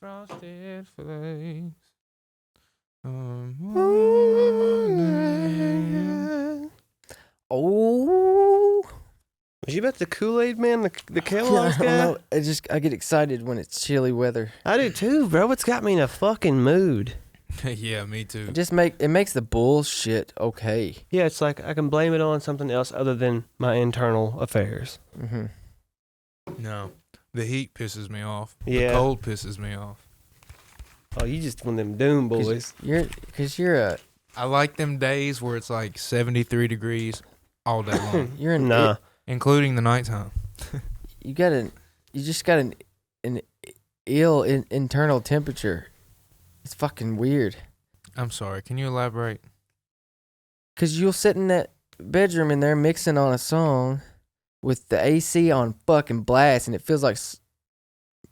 frosted flakes. Oh, Was you about the Kool-Aid man, the Kellogg's guy? know. I get excited when it's chilly weather. I do too, bro. It's got me in a fucking mood. Yeah, me too. It makes the bullshit okay. Yeah, it's like I can blame it on something else other than my internal affairs. Mm-hmm. No, the heat pisses me off. Yeah. The cold pisses me off. Oh, you just one of them doom boys. I like them days where it's like 73 degrees all day long, you're an Nah. including the nighttime. you just got an ill internal temperature. It's fucking weird. I'm sorry. Can you elaborate? Cause you'll sit in that bedroom in there mixing on a song with the AC on fucking blast, and it feels like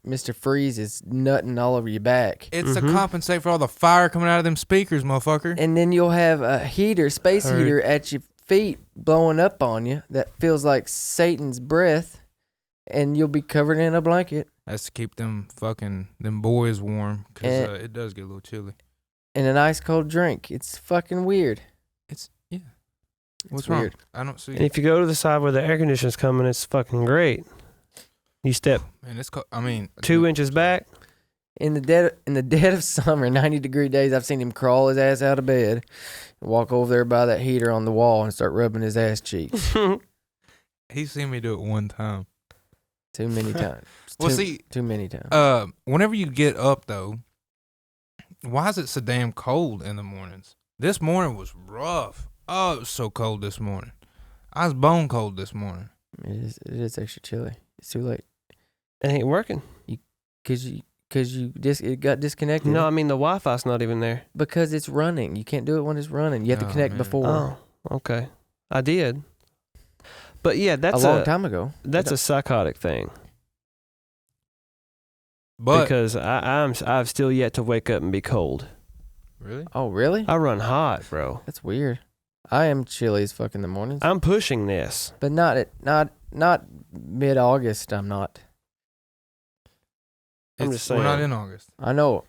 Mr. Freeze is nutting all over your back. It's to compensate for all the fire coming out of them speakers, motherfucker. And then you'll have a space heater at your feet blowing up on you that feels like Satan's breath, and you'll be covered in a blanket. That's to keep them boys warm, because it does get a little chilly. And an ice cold drink. It's fucking weird. What's weird. wrong? I don't see. And if you go to the side where the air conditioner's coming, it's fucking great. You step Man, 2 inches back. In the dead of summer, 90-degree days, I've seen him crawl his ass out of bed, and walk over there by that heater on the wall and start rubbing his ass cheeks. He's seen me do it one time. Too many times. Too many times. Whenever you get up though, why is it so damn cold in the mornings? This morning was rough. Oh, it was so cold this morning. I was bone cold this morning. It is extra chilly. It's too late. It ain't working. It got disconnected. No, I mean the Wi-Fi's not even there. Because it's running. You can't do it when it's running. You have to connect before. Oh, okay. I did. But yeah, that's a long time ago. That's a psychotic thing. But because I've still yet to wake up and be cold. Really? Oh, really? I run hot, bro. That's weird. I am chilly as fuck in the mornings. I'm pushing this, but not mid-August. I'm not. I'm just saying. We're not in August. I know.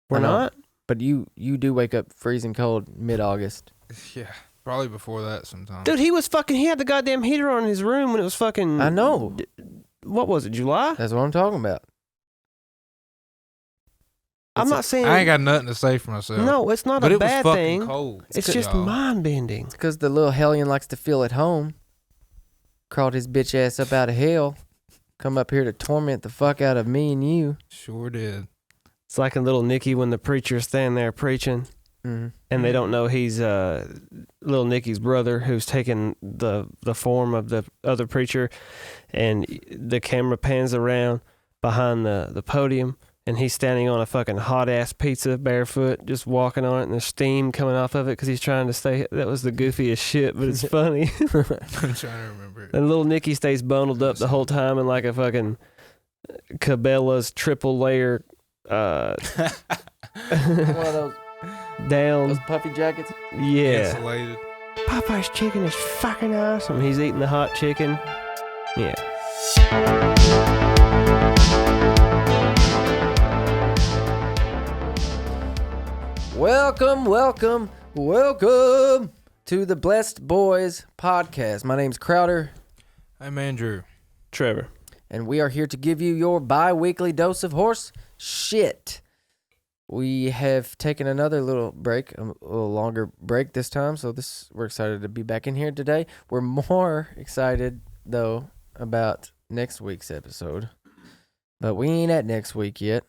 We're not? But you do wake up freezing cold mid-August. Yeah, probably before that sometime. Dude, he had the goddamn heater on in his room when it was fucking... I know. What was it, July? That's what I'm talking about. I'm not saying... I ain't got nothing to say for myself. No, it's not but a it was bad fucking thing. Cold. It's just mind-bending. It's because the little hellion likes to feel at home. Crawled his bitch ass up out of hell. Come up here to torment the fuck out of me and you. Sure did. It's like in Little Nicky when the preacher's standing there preaching, and they don't know he's Little Nicky's brother who's taking the form of the other preacher, and the camera pans around behind the podium, and he's standing on a fucking hot-ass pizza barefoot, just walking on it, and there's steam coming off of it because he's trying to stay... That was the goofiest shit, but it's funny. I'm trying to remember it. And Little Nicky stays bundled up the whole time in like a fucking Cabela's triple layer... One of down. those puffy jackets? Yeah. Insulated. Popeye's chicken is fucking awesome. He's eating the hot chicken. Yeah. Welcome to the Blest Boyz Podcast. My name's Crowder. I'm Andrew. Trevor. And we are here to give you your bi-weekly dose of horse shit. We have taken another little break, a little longer break this time, so we're excited to be back in here today. We're more excited, though, about next week's episode. But we ain't at next week yet.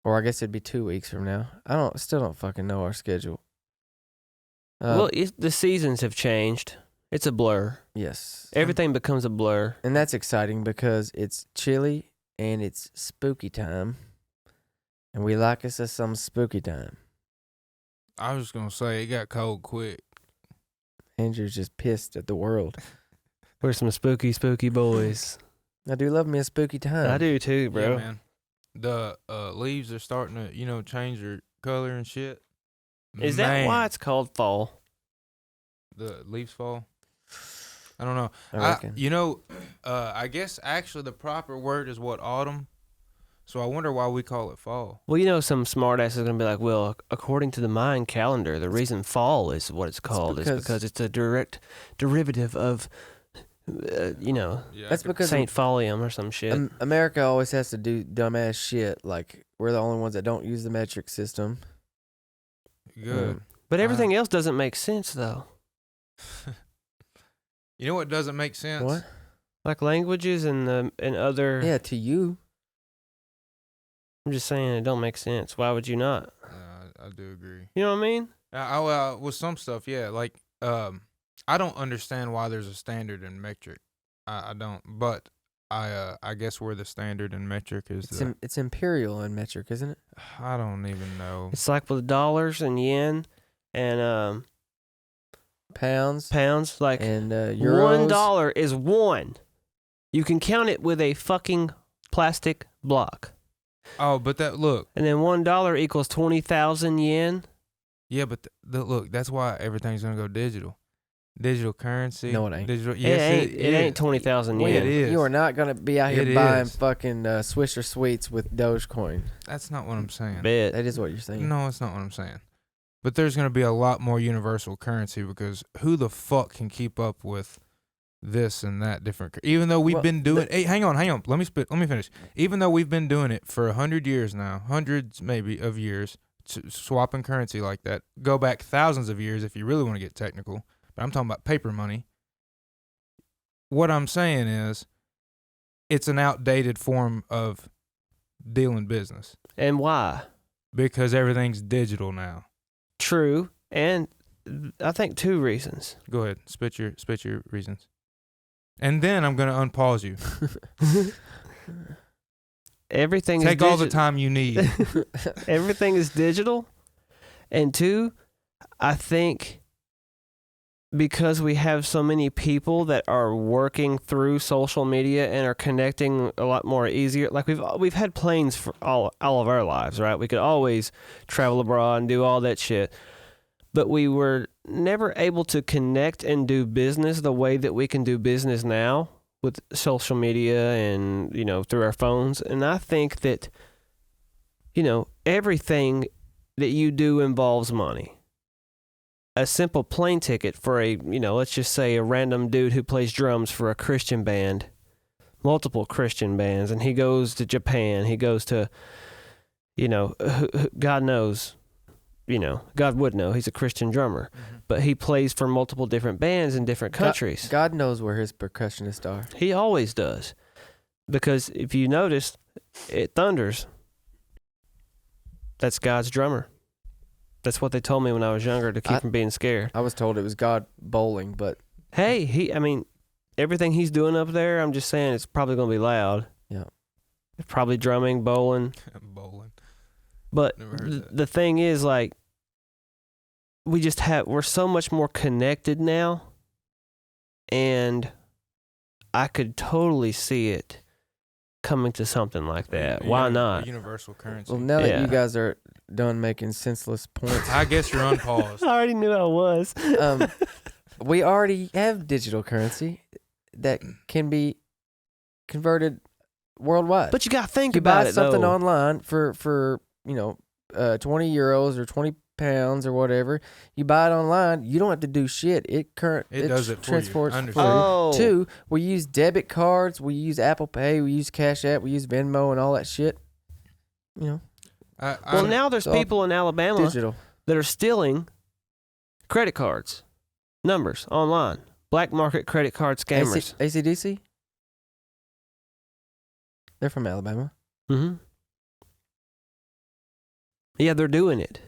Or I guess it'd be 2 weeks from now. Still don't fucking know our schedule. Well, the seasons have changed. It's a blur. Yes. Everything becomes a blur. And that's exciting because it's chilly and it's spooky time. And we like us some spooky time. I was going to say, it got cold quick. Andrew's just pissed at the world. We're some spooky boys. I do love me a spooky time. I do too, bro. Yeah, man. The leaves are starting to, change their color and shit. Is that why it's called fall? The leaves fall? I don't know. I reckon. I guess actually the proper word is autumn. So I wonder why we call it fall. Well, you know, some smart ass is going to be like, well, according to the Mayan calendar, the reason fall is what it's called is because it's a direct derivative of, Yeah, that's because Saint Folium or some shit. America always has to do dumbass shit. Like, we're the only ones that don't use the metric system. Good. But everything else doesn't make sense, though. You know what doesn't make sense? What? Like languages and other. Yeah, to you. I'm just saying it don't make sense. Why would you not? I do agree. You know what I mean? With some stuff, yeah. Like, I don't understand why there's a standard in metric. I don't. But I guess where the standard in metric is. It's imperial in metric, isn't it? I don't even know. It's like with dollars and yen and Pounds. Like and euros. $1 is one. You can count it with a fucking plastic block. Oh, but look. And then $1 equals 20,000 yen. Yeah, but look, that's why everything's gonna go digital. Digital currency. No, it ain't. Digital. Yes, it ain't 20,000 yen. It is. You are not gonna be out here It buying is. fucking Swisher Sweets with Dogecoin. That's not what I'm saying. Bet. That is what you're saying. No, it's not what I'm saying. But there's going to be a lot more universal currency because who the fuck can keep up with this and that different? Even though we've been doing. Hey, hang on. Let me finish. Even though we've been doing it for 100 years now, hundreds maybe of years, swapping currency like that. Go back thousands of years if you really want to get technical. But I'm talking about paper money. What I'm saying is, it's an outdated form of dealing business. And why? Because everything's digital now. True. And I think two reasons. Go ahead, spit your reasons, and then I'm gonna unpause you. Everything Take is all the time you need. Everything is digital. And two, I think because we have so many people that are working through social media and are connecting a lot more easier. Like we've had planes for all of our lives, right? We could always travel abroad and do all that shit. But we were never able to connect and do business the way that we can do business now with social media and, you know, through our phones. And I think that, you know, everything that you do involves money. A simple plane ticket for a, you know, let's just say a random dude who plays drums for a Christian band, multiple Christian bands, and he goes to Japan, he goes to, you know, God knows, you know, God would know, he's a Christian drummer, but he plays for multiple different bands in different countries. God knows where his percussionists are. He always does. Because if you notice, it thunders. That's God's drummer. That's what they told me when I was younger to keep from being scared. I was told it was God bowling, but Hey, I mean, everything he's doing up there, I'm just saying it's probably going to be loud. Yeah. Probably drumming, bowling. Bowling. But Never heard that. the thing is, like, we're so much more connected now. And I could totally see it coming to something like that. Why not? Universal currency. well, now that you guys are done making senseless points, I guess you're unpaused. I already knew I was. we already have digital currency that can be converted worldwide. But you got to think you about buy it, something though. online for 20 euros or 20 pounds or whatever. You buy it online. You don't have to do shit. It does it for you. transports I for understand. you. Oh. Two, we use debit cards. We use Apple Pay. We use Cash App. We use Venmo and all that shit. You know, Well, now there's it's all people in Alabama digital. that are stealing credit cards, numbers online, black market credit card scammers. AC/DC? They're from Alabama. Mm-hmm. Yeah, they're doing it.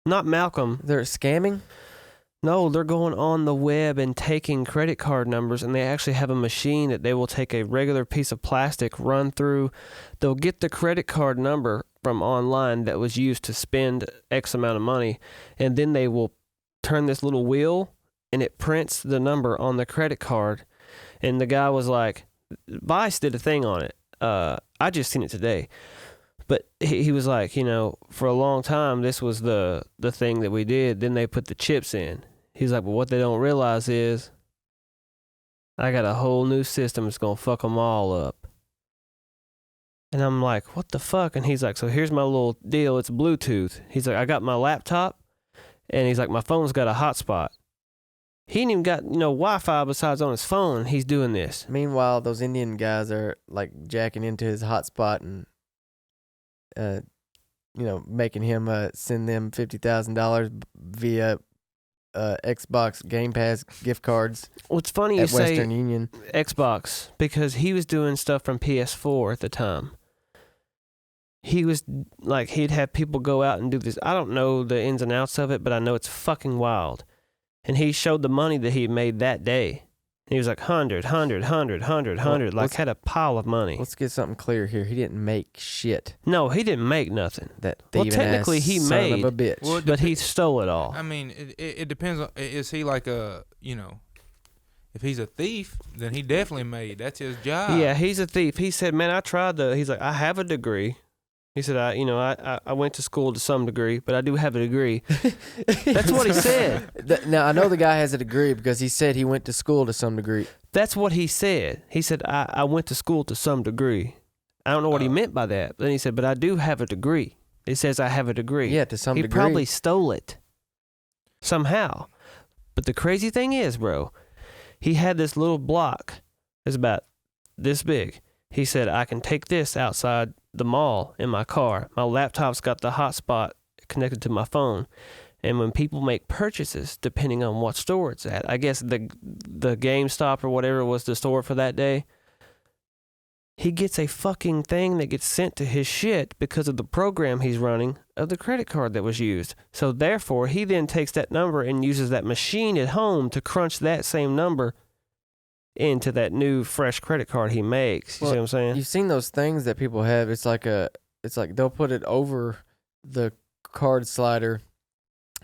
Not Malcolm. They're scamming? No, they're going on the web and taking credit card numbers, and they actually have a machine that they will take a regular piece of plastic, run through. They'll get the credit card number from online that was used to spend X amount of money, and then they will turn this little wheel, and it prints the number on the credit card. And the guy was like, Vice did a thing on it. I just seen it today. But he was like, you know, for a long time, this was the thing that we did. Then they put the chips in. He's like, but what they don't realize is I got a whole new system that's going to fuck them all up. And I'm like, what the fuck? And he's like, so here's my little deal. It's Bluetooth. He's like, I got my laptop, and he's like, my phone's got a hotspot. He ain't even got, Wi-Fi besides on his phone. He's doing this. Meanwhile, those Indian guys are like jacking into his hotspot and, making him send them $50,000 via Xbox Game Pass gift cards. What's funny at you Western say Union. Xbox, because he was doing stuff from PS4 at the time. He was like, he'd have people go out and do this. I don't know the ins and outs of it, but I know it's fucking wild. And he showed the money that he made that day. And he was like, 100, like had a pile of money. Let's get something clear here. He didn't make shit. No, he didn't make nothing. That Well, technically he son made, of a bitch. Well, but he stole it all. I mean, it depends on, is he like a, if he's a thief, then he definitely made. That's his job. Yeah, he's a thief. He said, man, he's like, I have a degree. He said, I went to school to some degree, but I do have a degree. That's what he said. Now, I know the guy has a degree because he said he went to school to some degree. That's what he said. He said, I went to school to some degree. I don't know what he meant by that. But then he said, but I do have a degree. It says I have a degree. Yeah, to some he degree. He probably stole it somehow. But the crazy thing is, bro, he had this little block that's about this big. He said, I can take this outside the mall in my car. My laptop's got the hotspot connected to my phone. And when people make purchases, depending on what store it's at, I guess the GameStop or whatever was the store for that day, he gets a fucking thing that gets sent to his shit because of the program he's running of the credit card that was used. So therefore, he then takes that number and uses that machine at home to crunch that same number into that new fresh credit card he makes. You see what I'm saying? You've seen those things that people have. It's like they'll put it over the card slider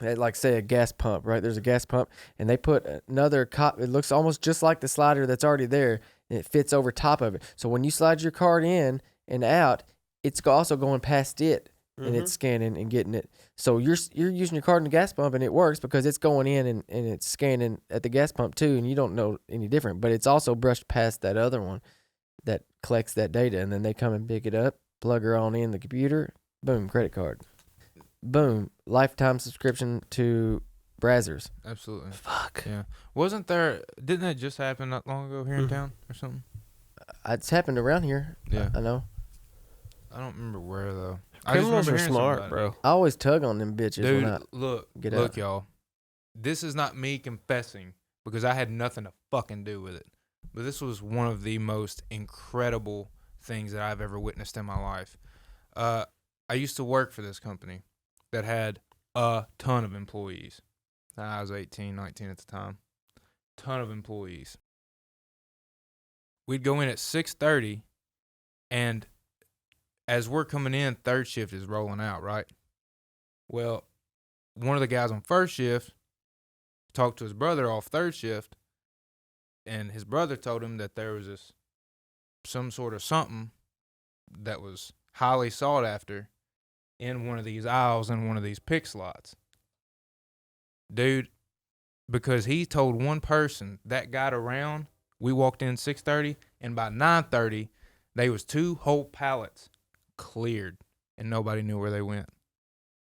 at, like, say, a gas pump, right? There's a gas pump, and they put another it looks almost just like the slider that's already there, and it fits over top of it. So when you slide your card in and out, it's also going past it, and it's scanning and getting it. So you're using your card in the gas pump, and it works because it's going in and it's scanning at the gas pump too, and you don't know any different. But it's also brushed past that other one that collects that data, and then they come and pick it up, plug her on in the computer, boom, credit card. Boom, lifetime subscription to Brazzers. Absolutely. Fuck. Yeah. Didn't that just happen not long ago here in town or something? It's happened around here. Yeah. I know. I don't remember where, though. Criminals are hearing smart, something bro. about I always tug on them bitches. Dude, when I look, get out. y'all. This is not me confessing because I had nothing to fucking do with it. But this was one of the most incredible things that I've ever witnessed in my life. I used to work for this company that had a ton of employees. I was 18, 19 at the time. Ton of employees. We'd go in at 6:30, and as we're coming in, third shift is rolling out, right? Well, one of the guys on first shift talked to his brother off third shift, and his brother told him that there was some sort of something that was highly sought after in one of these aisles in one of these pick slots. Dude, because he told one person that got around, we walked in 6:30, and by 9:30, they was 2 whole pallets cleared, and nobody knew where they went.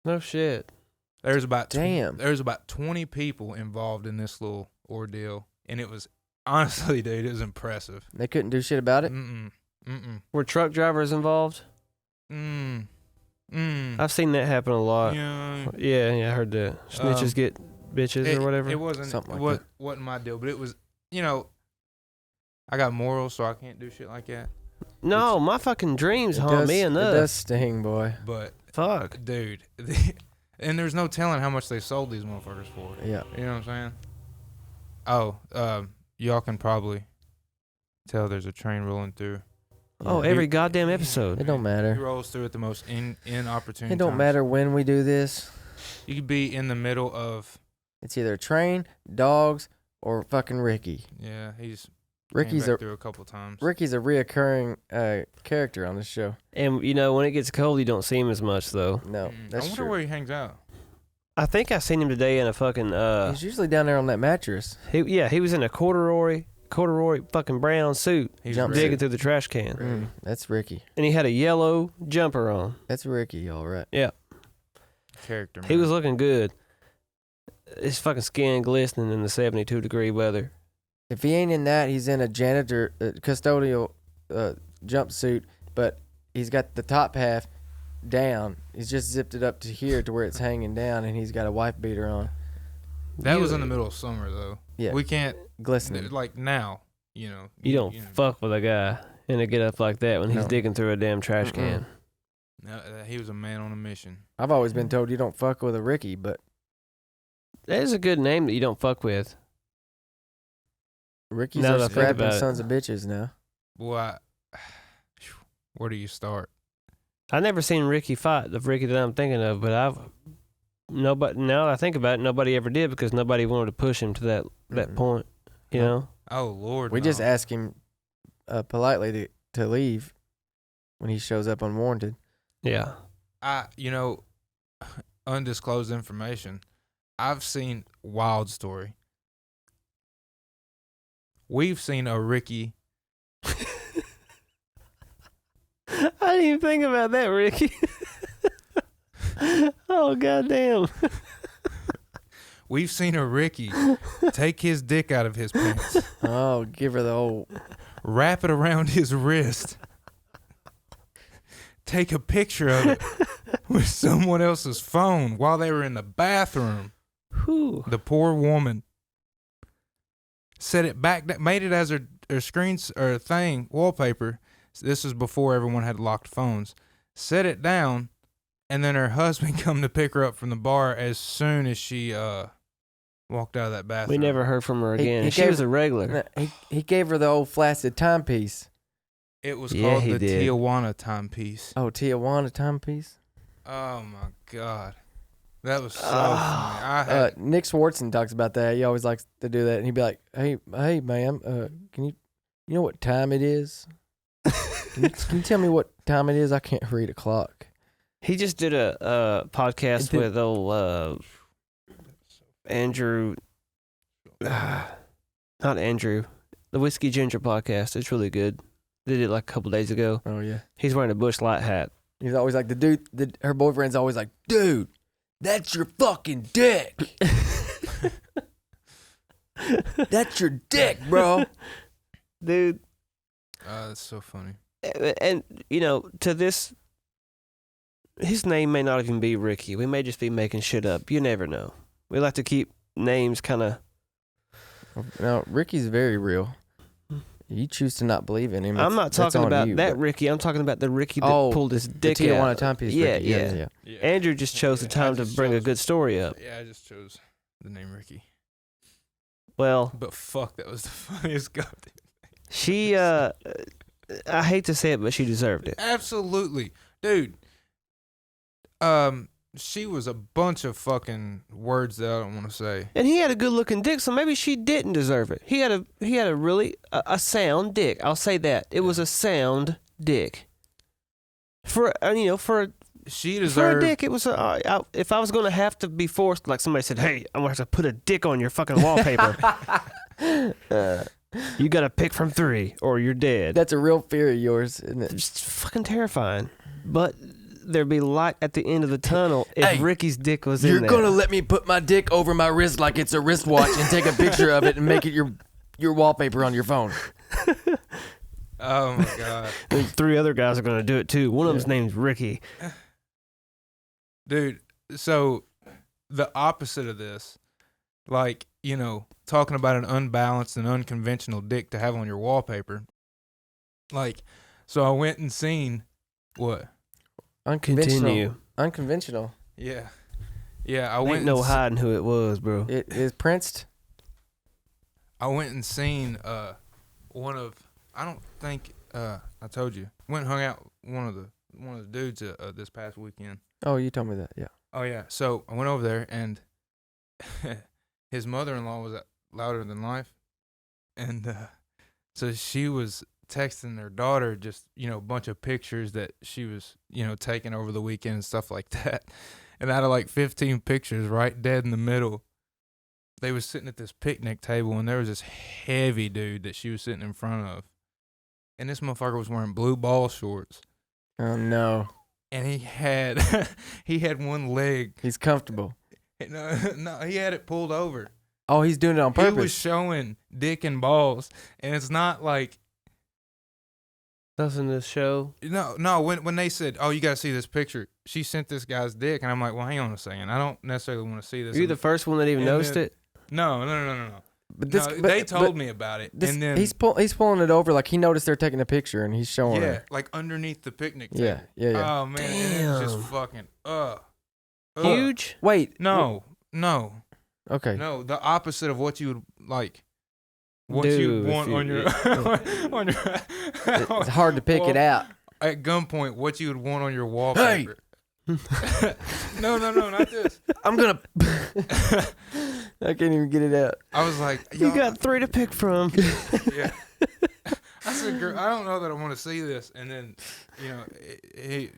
No shit. There's about Damn. There's about 20 people involved in this little ordeal, and it was honestly, dude, it was impressive. They couldn't do shit about it. Were truck drivers involved? I've seen that happen a lot. Yeah, I heard that. Snitches get bitches or whatever. It wasn't Something like that. wasn't my deal, but it was, I got morals, so I can't do shit like that. No, my fucking dreams haunt me enough. It does sting, boy. But fuck, dude, and there's no telling how much they sold these motherfuckers for. Yeah. You know what I'm saying? Oh, y'all can probably tell there's a train rolling through. Oh, every goddamn episode. It don't He matter. rolls through at the most inopportune It don't times. matter when we do this. You could be in the middle of, It's either a train, dogs, or fucking Ricky. yeah, he's Ricky's came back a through a couple times. Ricky's a reoccurring character on this show. And when it gets cold, you don't see him as much though. No, I that's wonder true. where he hangs out. I think I seen him today in a fucking He's usually down there on that mattress. he was in a corduroy corduroy fucking brown suit digging through the trash can. That's Ricky. And he had a yellow jumper on. That's Ricky, all right. Yeah. Character, man. He was looking good. His fucking skin glistening in the 72-degree weather. If he ain't in that, he's in a janitor, custodial jumpsuit, but he's got the top half down. He's just zipped it up to here to where it's hanging down, and he's got a wife beater on. That was in the middle of summer, though. Yeah. We can't, glistening. like now, you know. You don't fuck with a guy in a get up like that when he's digging through a damn trash can. No, he was a man on a mission. I've always been told you don't fuck with a Ricky, but That is a good name that you don't fuck with. Ricky's Now are that I think scrapping about it. sons of bitches now. Boy, where do you start? I never seen Ricky fight, the Ricky that I'm thinking of, but nobody. Now that I think about it, nobody ever did because nobody wanted to push him to that point. You know. Oh Lord, We just ask him politely to leave when he shows up unwarranted. Yeah. Undisclosed information. I've seen wild story. We've seen a Ricky. I didn't even think about that, Ricky. Oh goddamn. We've seen a Ricky take his dick out of his pants, Oh, give her the old. wrap it around his wrist, take a picture of it with someone else's phone while they were in the bathroom. Whew. The poor woman set it back, made it as her screens or thing wallpaper. This was before everyone had locked phones. Set it down, and then her husband come to pick her up from the bar as soon as she walked out of that bathroom. We never heard from her He- again. he She gave- was a regular. He gave her the old flaccid timepiece. It was Yeah, called he the did. Tijuana Timepiece. Oh, Tijuana timepiece. Oh my God, that was so funny. Nick Swartzen talks about that. He always likes to do that, and he'd be like, "Hey, ma'am, can you know what time it is? Can you tell me what time it is? I can't read a clock." He just did a podcast with old Andrew. Not Andrew. The Whiskey Ginger podcast. It's really good. Did it like a couple days ago. Oh yeah. He's wearing a Bush Light hat. He's always like her boyfriend's always like, "Dude, that's your fucking dick. That's your dick, bro." Dude. That's so funny. And, to this, his name may not even be Ricky. We may just be making shit up. You never know. We like to keep names kind of. Now, Ricky's very real. You choose to not believe in him. I'm not that's talking on about you, that but- Ricky. I'm talking about the Ricky that Oh, pulled his The dick Tijuana out. timepiece. Yeah, Ricky. yeah. Yeah. Andrew just chose the time to bring a good story up. Yeah, I just chose the name Ricky. Well, But fuck, that was the funniest goddamn. she, I hate to say it, but she deserved it. Absolutely, dude. She was a bunch of fucking words that I don't want to say. And he had a good looking dick, so maybe she didn't deserve it. He had a really a sound dick. I'll say that. It was a sound dick. For She for a deserved. dick, it was if I was going to have to be forced, like somebody said, "Hey, I'm going to have to put a dick on your fucking wallpaper." You got to pick from 3 or you're dead. That's a real fear of yours, isn't it? It's fucking terrifying. But there'd be light at the end of the tunnel if Hey, Ricky's dick was in You're there. gonna let me put my dick over my wrist like it's a wristwatch and take a picture of it and make it your wallpaper on your phone. Oh my God, And 3 other guys are going to do it too. One of them's name's Ricky. dude. So the opposite of this, like talking about an unbalanced and unconventional dick to have on your wallpaper. Like, so I went and seen what? Continue. Unconventional. Yeah. I Ain't went no and hiding who it was, bro. It is Prince. I went and seen one of, I don't think I told you. Went and hung out with one of the dudes this past weekend. Oh, you told me that. Yeah. Oh yeah. So I went over there and his mother-in-law was louder than life, and so she was texting their daughter just a bunch of pictures that she was taking over the weekend and stuff like that. And out of like 15 pictures, right dead in the middle they was sitting at this picnic table, and there was this heavy dude that she was sitting in front of, and this motherfucker was wearing blue ball shorts. Oh no! And he had one leg. He's comfortable. No, he had it pulled over. Oh, he's doing it on purpose. He was showing dick and balls, and it's not like nothing to show. No. When they said, "Oh, you got to see this picture," she sent this guy's dick, and I'm like, "Well, hang on a second. I don't necessarily want to see this." Are you the first one that even noticed it? No. But they told me about it, and then he's pulling it over like he noticed they're taking a picture, and he's showing her. like underneath the picnic table. Yeah. Oh man, and it's just fucking huge. Wait, no. Okay. No, the opposite of what you would like. What Dude, you want on your on your. It's hard to pick it out. At gunpoint, what you would want on your wallpaper. Hey. No, not this. I'm gonna. I can't even get it out. I was like, you got 3 to pick from. Yeah. I said, girl, I don't know that I want to see this. And then, he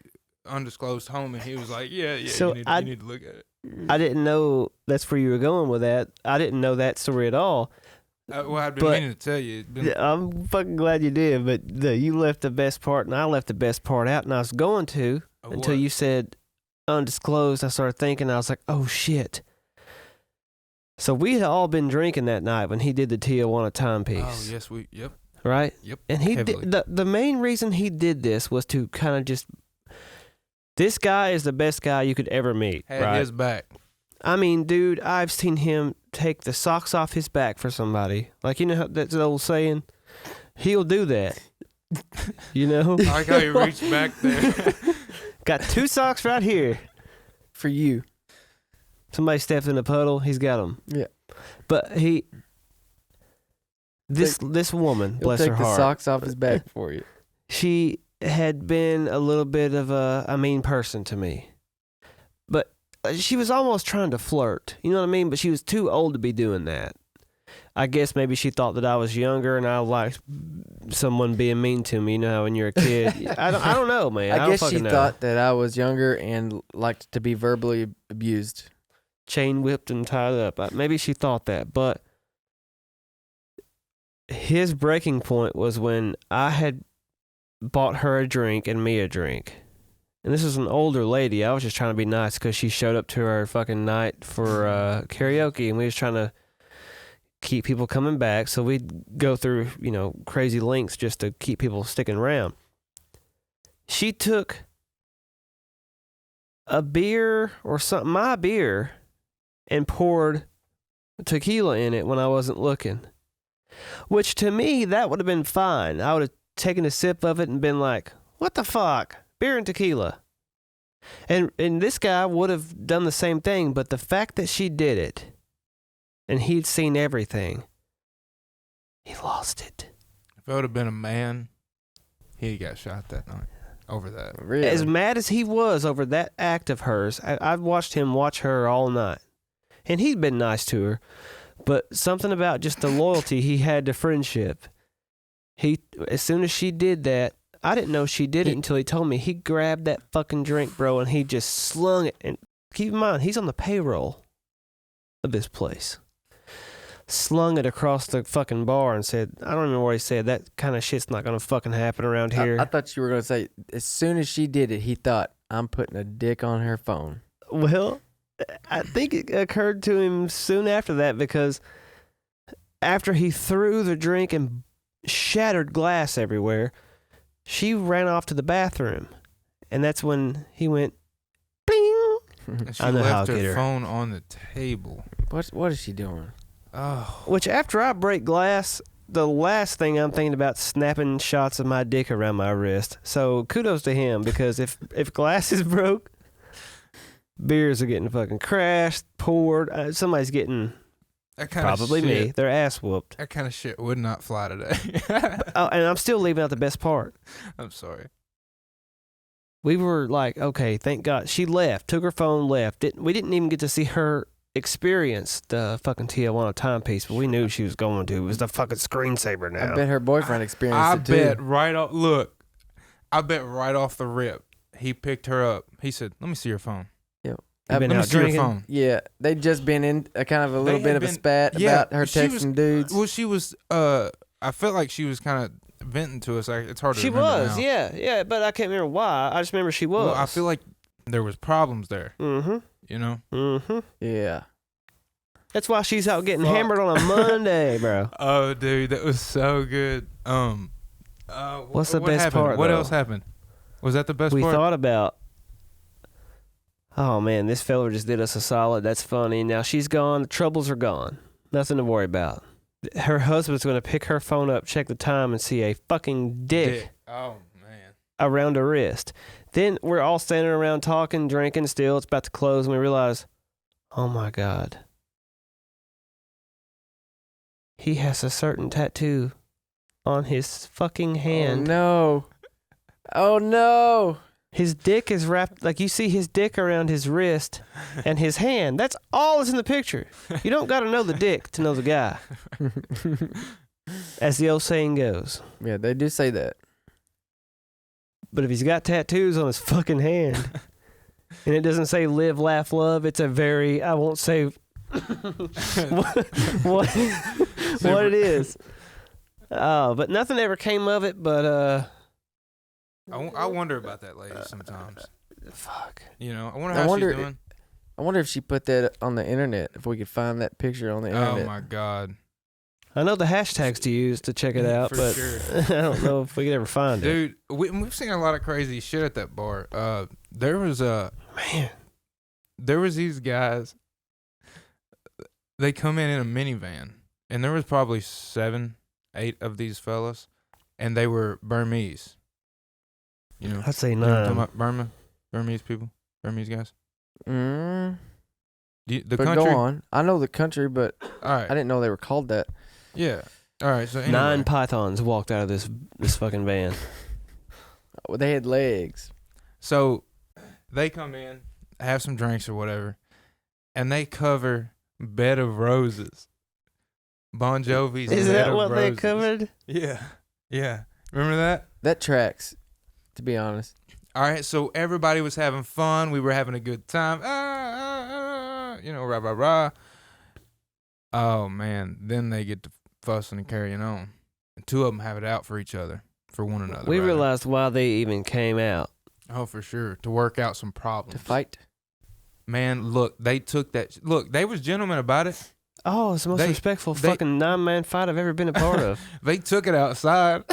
undisclosed homie. He was like, yeah. So you need to look at it. I didn't know that's where you were going with that. I didn't know that story at all. Well, I'd been meaning to tell you. I'm fucking glad you did, but you left the best part, and I left the best part out, and I was going to until you said undisclosed. I started thinking, I was like, oh shit. So we had all been drinking that night when he did the Tijuana Timepiece. Oh yes, yep. Right? Yep. And he did, the main reason he did this was to kind of just, this guy is the best guy you could ever meet. Had his back. I mean, dude, I've seen him take the socks off his back for somebody. Like, you know how that's an old saying? He'll do that. You know? I like how he reached back there. Got 2 socks right here. For you. Somebody stepped in a puddle, he's got them. Yeah. But this woman, bless her heart. Take the socks off his back for you. She had been a little bit of a mean person to me. But she was almost trying to flirt. You know what I mean? But she was too old to be doing that. I guess maybe she thought that I was younger and I liked someone being mean to me, you know, when you're a kid. I don't know, man. I guess she thought that I was younger and liked to be verbally abused. Chain whipped and tied up. Maybe she thought that. But his breaking point was when I had bought her a drink and me a drink. And this is an older lady. I was just trying to be nice because she showed up to our fucking night for karaoke, and we was trying to keep people coming back. So we'd go through, crazy lengths just to keep people sticking around. She took a beer or something, my beer, and poured tequila in it when I wasn't looking. Which to me, that would have been fine. I would have taken a sip of it and been like, what the fuck? Beer and tequila. And this guy would have done the same thing, but the fact that she did it, and he'd seen everything, he lost it. If it would have been a man, he got shot that night over that. Really? As mad as he was over that act of hers, I've watched him watch her all night. And he'd been nice to her, but something about just the loyalty he had to friendship. As soon as she did that, I didn't know she did it until he told me. He grabbed that fucking drink, bro, and he just slung it. And keep in mind, he's on the payroll of this place. Slung it across the fucking bar and said, I don't remember what he said. That kind of shit's not going to fucking happen around here. I thought you were going to say, as soon as she did it, he thought, I'm putting a dick on her phone. Well, I think it occurred to him soon after that, because after he threw the drink and shattered glass everywhere, she ran off to the bathroom, and that's when he went, bing. And she I know how left I'll get her her. phone on the table. What is she doing? Oh. Which after I break glass, the last thing I'm thinking about snapping shots of my dick around my wrist. So kudos to him, because if glass is broke, beers are getting fucking crashed, poured. Somebody's getting, probably me, their ass whooped. That kind of shit would not fly today. Oh, and I'm still leaving out the best part. I'm sorry. We were like, okay, thank God. She left, took her phone, left. We didn't even get to see her experience the fucking Tijuana Timepiece, but we knew she was going to. It was the fucking screensaver now. I bet her boyfriend experienced it too. I bet right off the rip, he picked her up. He said, let me see your phone. Yep. You've been Let me out see your drinking. phone. Yeah, they just been in a kind of a little They bit had of a been- spat yeah, about her she was- texting dudes. Well, she was. I felt like she was kind of venting to us. It's hard to She remember was, now. yeah, but I can't remember why. I just remember she was. Well, I feel like there was problems there. Mm-hmm. You know. Mm-hmm. Yeah. That's why she's out getting Fuck. hammered on a Monday, bro. Oh, dude, that was so good. What's the what best happened? part, What though? else happened? Was that the best We part? thought about, oh man, this fella just did us a solid. That's funny. Now she's gone. The troubles are gone. Nothing to worry about. Her husband's going to pick her phone up, check the time, and see a fucking dick Oh man. around her wrist. Then we're all standing around talking, drinking still. It's about to close, and we realize, oh my God. He has a certain tattoo on his fucking hand. Oh no. His dick is wrapped, like you see his dick around his wrist and his hand. That's all that's in the picture. You don't got to know the dick to know the guy, as the old saying goes. Yeah, they do say that. But if he's got tattoos on his fucking hand and it doesn't say live, laugh, love, it's a very, I won't say what it is. Oh, but nothing ever came of it, but I wonder about that lady sometimes. fuck. You know, I wonder I how wonder- she's doing. I wonder if she put that on the internet, if we could find that picture on the internet. Oh my God, I know the hashtags to use to check it out, For but sure. I don't know if we could ever find it. dude, we've seen a lot of crazy shit at that bar. There was these guys. They come in a minivan, and there was probably 7, 8 of these fellas, and they were Burmese. You know, I'd say you know what I'm talking 9. about Burmese people, Burmese guys. Mm, The but country. go on. I know the country, but All right. I didn't know they were called that. Yeah. All right. So anyway. 9 pythons walked out of this fucking van. Oh, they had legs. So they come in, have some drinks or whatever, and they cover Bed of Roses. Bon Jovi's Is Bed that of what they Roses. covered? Yeah. Yeah. Remember that? That tracks, to be honest. All right. So everybody was having fun. We were having a good time. You know, rah, rah, rah. Oh, man. Then they get to fussing and carrying on. And 2 of them have it out for each other, for one another. We rather. realized why they even came out. Oh, for sure. To work out some problems. To fight. Man, look, they took that. Look, they was gentlemen about it. Oh, it's the most They- respectful they- fucking 9-man fight I've ever been a part of. They took it outside.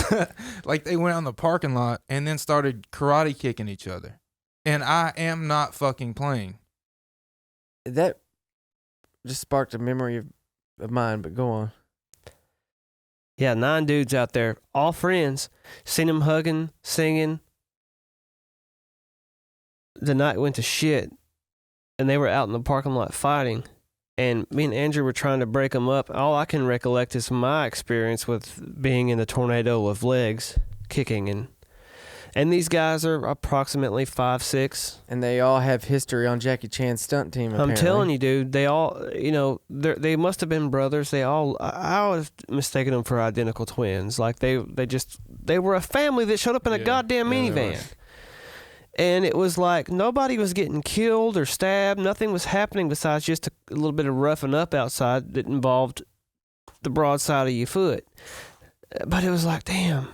Like they went out in the parking lot and then started karate kicking each other. And I am not fucking playing. That just sparked a memory of mine, but go on. Yeah, 9 dudes out there, all friends. Seen them hugging, singing. The night went to shit, and they were out in the parking lot fighting. And me and Andrew were trying to break them up. All I can recollect is my experience with being in the tornado of legs, kicking. And these guys are approximately 5'6". And they all have history on Jackie Chan's stunt team, apparently. I'm telling you, dude, they all, you know, they must have been brothers. They all, I was mistaken them for identical twins. Like they were a family that showed up in a Yeah, goddamn yeah, they minivan. were. And it was like nobody was getting killed or stabbed. Nothing was happening besides just a little bit of roughing up outside that involved the broadside of your foot. But it was like, damn.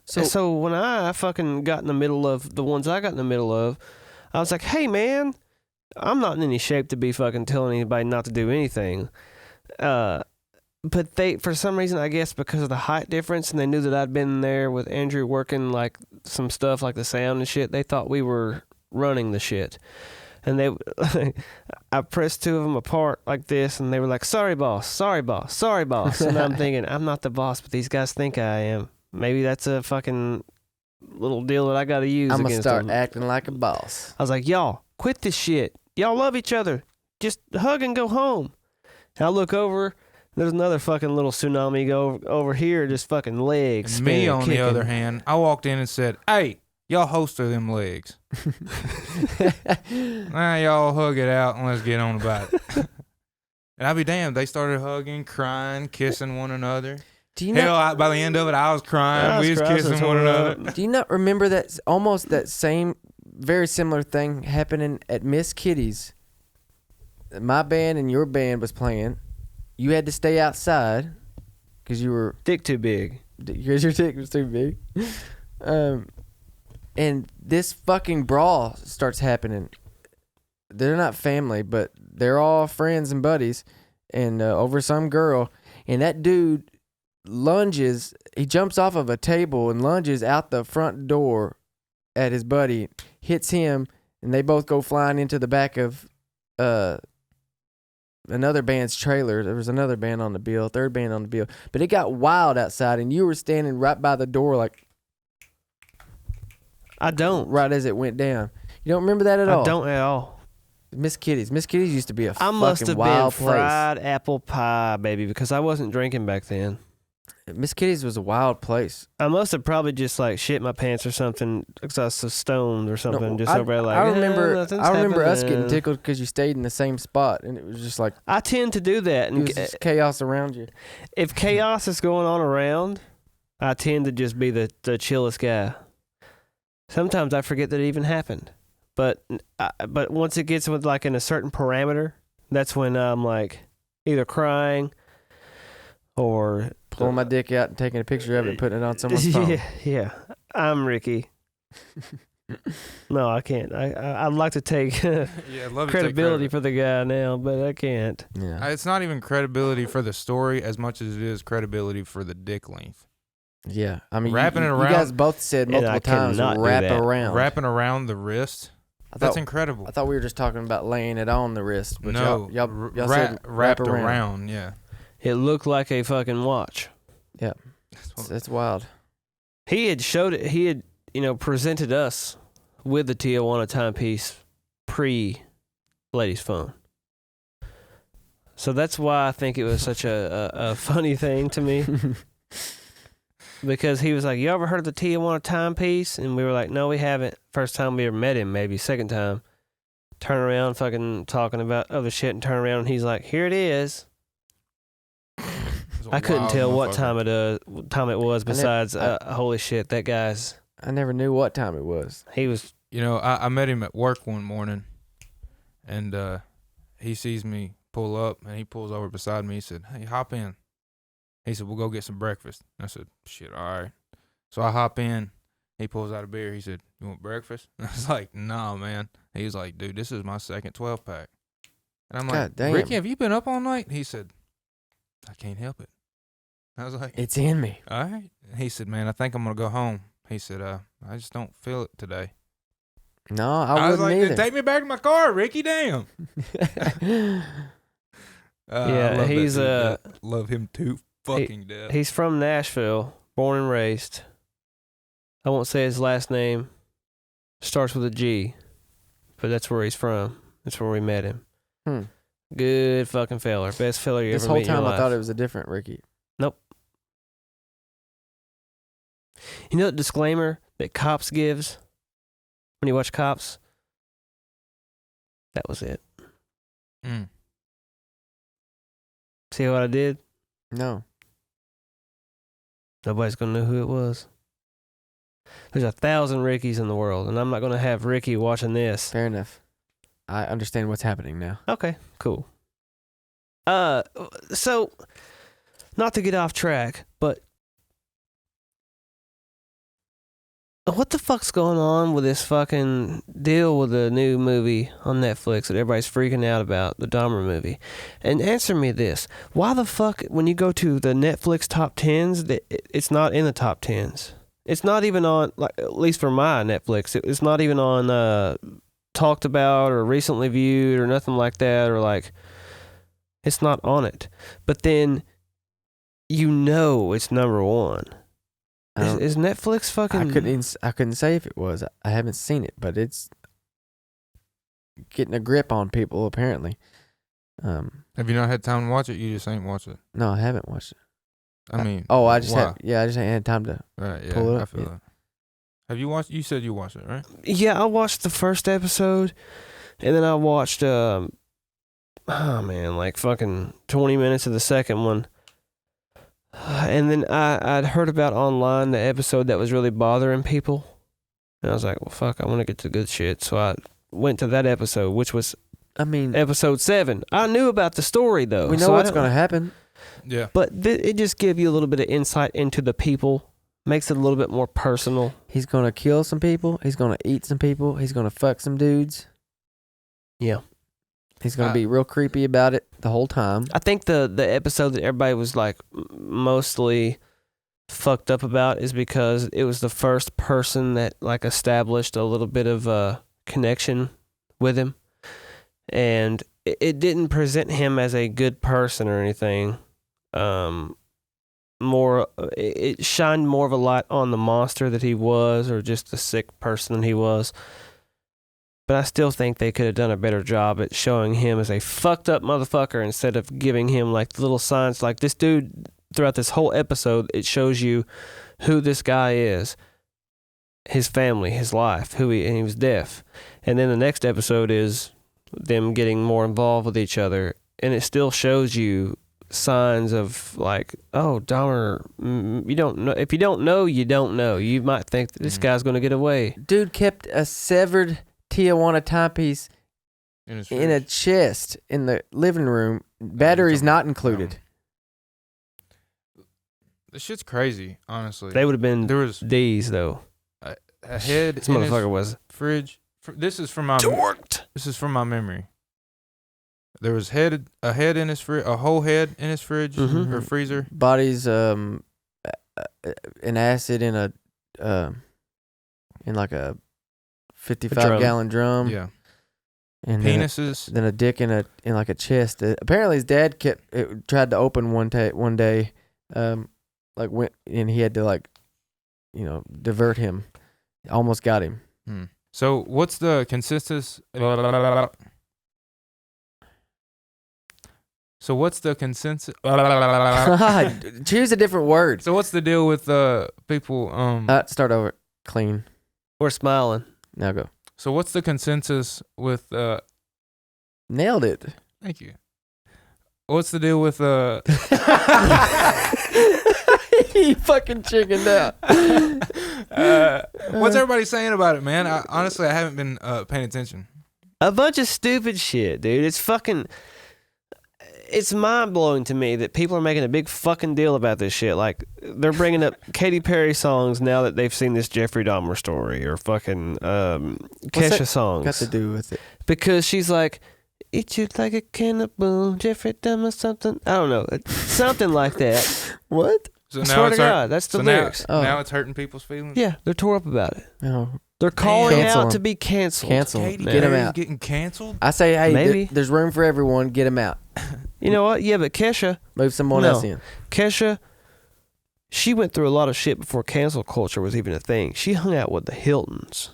So when I fucking got in the middle of the ones I got in the middle of, I was like, hey, man, I'm not in any shape to be fucking telling anybody not to do anything. But they, for some reason, I guess because of the height difference, and they knew that I'd been there with Andrew working like some stuff like the sound and shit, they thought we were running the shit. And I pressed 2 of them apart like this, and they were like, sorry, boss, sorry, boss, sorry, boss. And I'm thinking, I'm not the boss, but these guys think I am. Maybe that's a fucking little deal that I got to use I'm going to against start them. acting like a boss. I was like, y'all, quit this shit. Y'all love each other. Just hug and go home. And I look over, there's another fucking little tsunami go over here, just fucking legs. And me, spinning, on the kicking. other hand, I walked in and said, hey, y'all holster them legs. Now y'all hug it out and let's get on about it. And I'll be damned, they started hugging, crying, kissing one another. Do you Hell, not, by the end of it, I was crying. I was We was crying kissing since one we were another. do you not remember that almost that same very similar thing happening at Miss Kitty's. My band and your band was playing. You had to stay outside because you were dick too big. Because your dick was too big. And this fucking brawl starts happening. They're not family, but they're all friends and buddies, and over some girl. And that dude lunges. He jumps off of a table and lunges out the front door at his buddy, hits him, and they both go flying into the back of another band's trailer. There was another band on the bill, third band on the bill. But it got wild outside, and you were standing right by the door like... I don't. Right as it went down. You don't remember that at all? I don't at all. Miss Kitty's. Miss Kitty's used to be a I must have been place. fried apple pie, baby, because I wasn't drinking back then. Miss Kitty's was a wild place. I must have probably just like shit my pants or something because I was so stoned or something. No, over there like, I remember us getting happening." tickled because you stayed in the same spot, and it was just like I tend to do that, it and was just chaos around you. if chaos is going on around, I tend to just be the chillest guy. Sometimes I forget that it even happened, but once it gets with like in a certain parameter, that's when I'm like either crying or pulling my dick out and taking a picture of it and putting it on someone's phone. Yeah. I'm Ricky. No, I can't. I'd like to take credibility for the guy now, but I can't. Yeah. It's not even credibility for the story as much as it is credibility for the dick length. Yeah, I mean, wrapping it around. You guys both said multiple times, wrap around. Wrapping around the wrist. That's incredible. I thought we were just talking about laying it on the wrist, but no, y'all said wrapped around. Yeah, it looked like a fucking watch. Yeah, that's wild. He had showed it. He had presented us with the Tijuana timepiece pre-Ladies Phone. So that's why I think it was such a funny thing to me. Because he was like, you ever heard of the Tijuana timepiece? And we were like, no, we haven't. First time we ever met him, maybe. Second time. Turn around, fucking talking about other shit, and turn around, and he's like, here it is. I couldn't tell what time it was besides, holy shit, that guy's... I never knew what time it was. He was... I met him at work one morning, and he sees me pull up, and he pulls over beside me. He said, hey, hop in. He said, we'll go get some breakfast. I said, shit, all right. So I hop in. He pulls out a beer. He said, you want breakfast? I was like, nah, man. He was like, dude, this is my second 12-pack. And I'm like, damn. Ricky, have you been up all night? He said, I can't help it. I was like, it's in me. All right. He said, man, I think I'm going to go home. He said, I just don't feel it today. No, I wouldn't was like, either. Take me back to my car, Ricky, damn. Yeah, he's love him too fucking death. He's from Nashville, born and raised. I won't say his last name. Starts with a G, but that's where he's from. That's where we met him. Good fucking feller. Best feller you this ever met in your whole time life. I thought it was a different Ricky. Nope. You know the disclaimer that Cops gives when you watch Cops? That was it. See what I did? No. Nobody's going to know who it was. There's 1,000 Rickies in the world, and I'm not going to have Ricky watching this. Fair enough. I understand what's happening now. Okay, cool. So, not to get off track, but what the fuck's going on with this fucking deal with the new movie on Netflix that everybody's freaking out about, the Dahmer movie? And answer me this. Why the fuck, when you go to the Netflix top 10s, it's not in the top 10s? It's not even on, like, at least for my Netflix, it's not even on talked about or recently viewed or nothing like that, or like, it's not on it. But then, it's number one. Is Netflix fucking... I couldn't say if it was. I haven't seen it, but it's getting a grip on people, apparently. Have you not had time to watch it? You just ain't watched it. No, I haven't watched it. I just ain't had time to pull it up. I feel that. Have you watched? You said you watched it, right? Yeah, I watched the first episode, and then I watched, like fucking 20 minutes of the second one. And then I'd heard about online the episode that was really bothering people. And I was like, well, fuck, I want to get to good shit. So I went to that episode, which was, episode 7. I knew about the story, though. We know what's going to happen. Yeah. But it just gives you a little bit of insight into the people. Makes it a little bit more personal. He's going to kill some people. He's going to eat some people. He's going to fuck some dudes. Yeah. He's going to be real creepy about it the whole time. I think the episode that everybody was like mostly fucked up about is because it was the first person that like established a little bit of a connection with him. And it didn't present him as a good person or anything. It shined more of a light on the monster that he was, or just the sick person that he was. But I still think they could have done a better job at showing him as a fucked up motherfucker instead of giving him like little signs. Like this dude, throughout this whole episode, it shows you who this guy is, his family, his life, and he was deaf. And then the next episode is them getting more involved with each other, and it still shows you signs of like, oh, Dahmer, you don't know. If you don't know, you don't know. You might think that this guy's going to get away. Dude kept a severed Tijuana timepiece in a chest in the living room. Batteries not included. This shit's crazy, honestly. They would have been D's though. A head. This motherfucker was fridge. This is from my memory. There was a head in his fridge, a whole head in his fridge or freezer. Bodies, an acid in a, in like a 55-gallon drum. Yeah. And penises. Then a dick in like a chest. Apparently, his dad tried to open one day, like went and he had to like, divert him. Almost got him. So what's the consensus? So what's the consensus? Choose a different word. So what's the deal with people? Start over. Clean. We're smiling. Now go. So what's the consensus with? Nailed it. Thank you. What's the deal with? He fucking chickened out. What's everybody saying about it, man? Honestly, I haven't been paying attention. A bunch of stupid shit, dude. It's mind-blowing to me that people are making a big fucking deal about this shit. Like, they're bringing up Katy Perry songs now that they've seen this Jeffrey Dahmer story, or fucking Kesha songs. Got to do with it? Because she's like, eat you like a cannibal, Jeffrey Dahmer something. I don't know. Something like that. What? So I swear to God, that's the lyrics. Now it's hurting people's feelings? Yeah, they're tore up about it. Oh. They're calling out to be canceled. Katy Get him out. Getting canceled? I say, hey, maybe. There's room for everyone. Get him out. You know what? Yeah, but Kesha. Move someone else in. Kesha, she went through a lot of shit before cancel culture was even a thing. She hung out with the Hiltons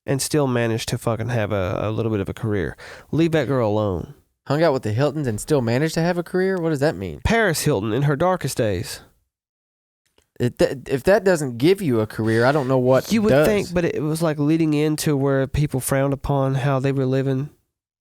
and still managed to fucking have a little bit of a career. Leave that girl alone. Hung out with the Hiltons and still managed to have a career? What does that mean? Paris Hilton in her darkest days. If that doesn't give you a career, I don't know what you would does. think, but it was like leading into where people frowned upon how they were living.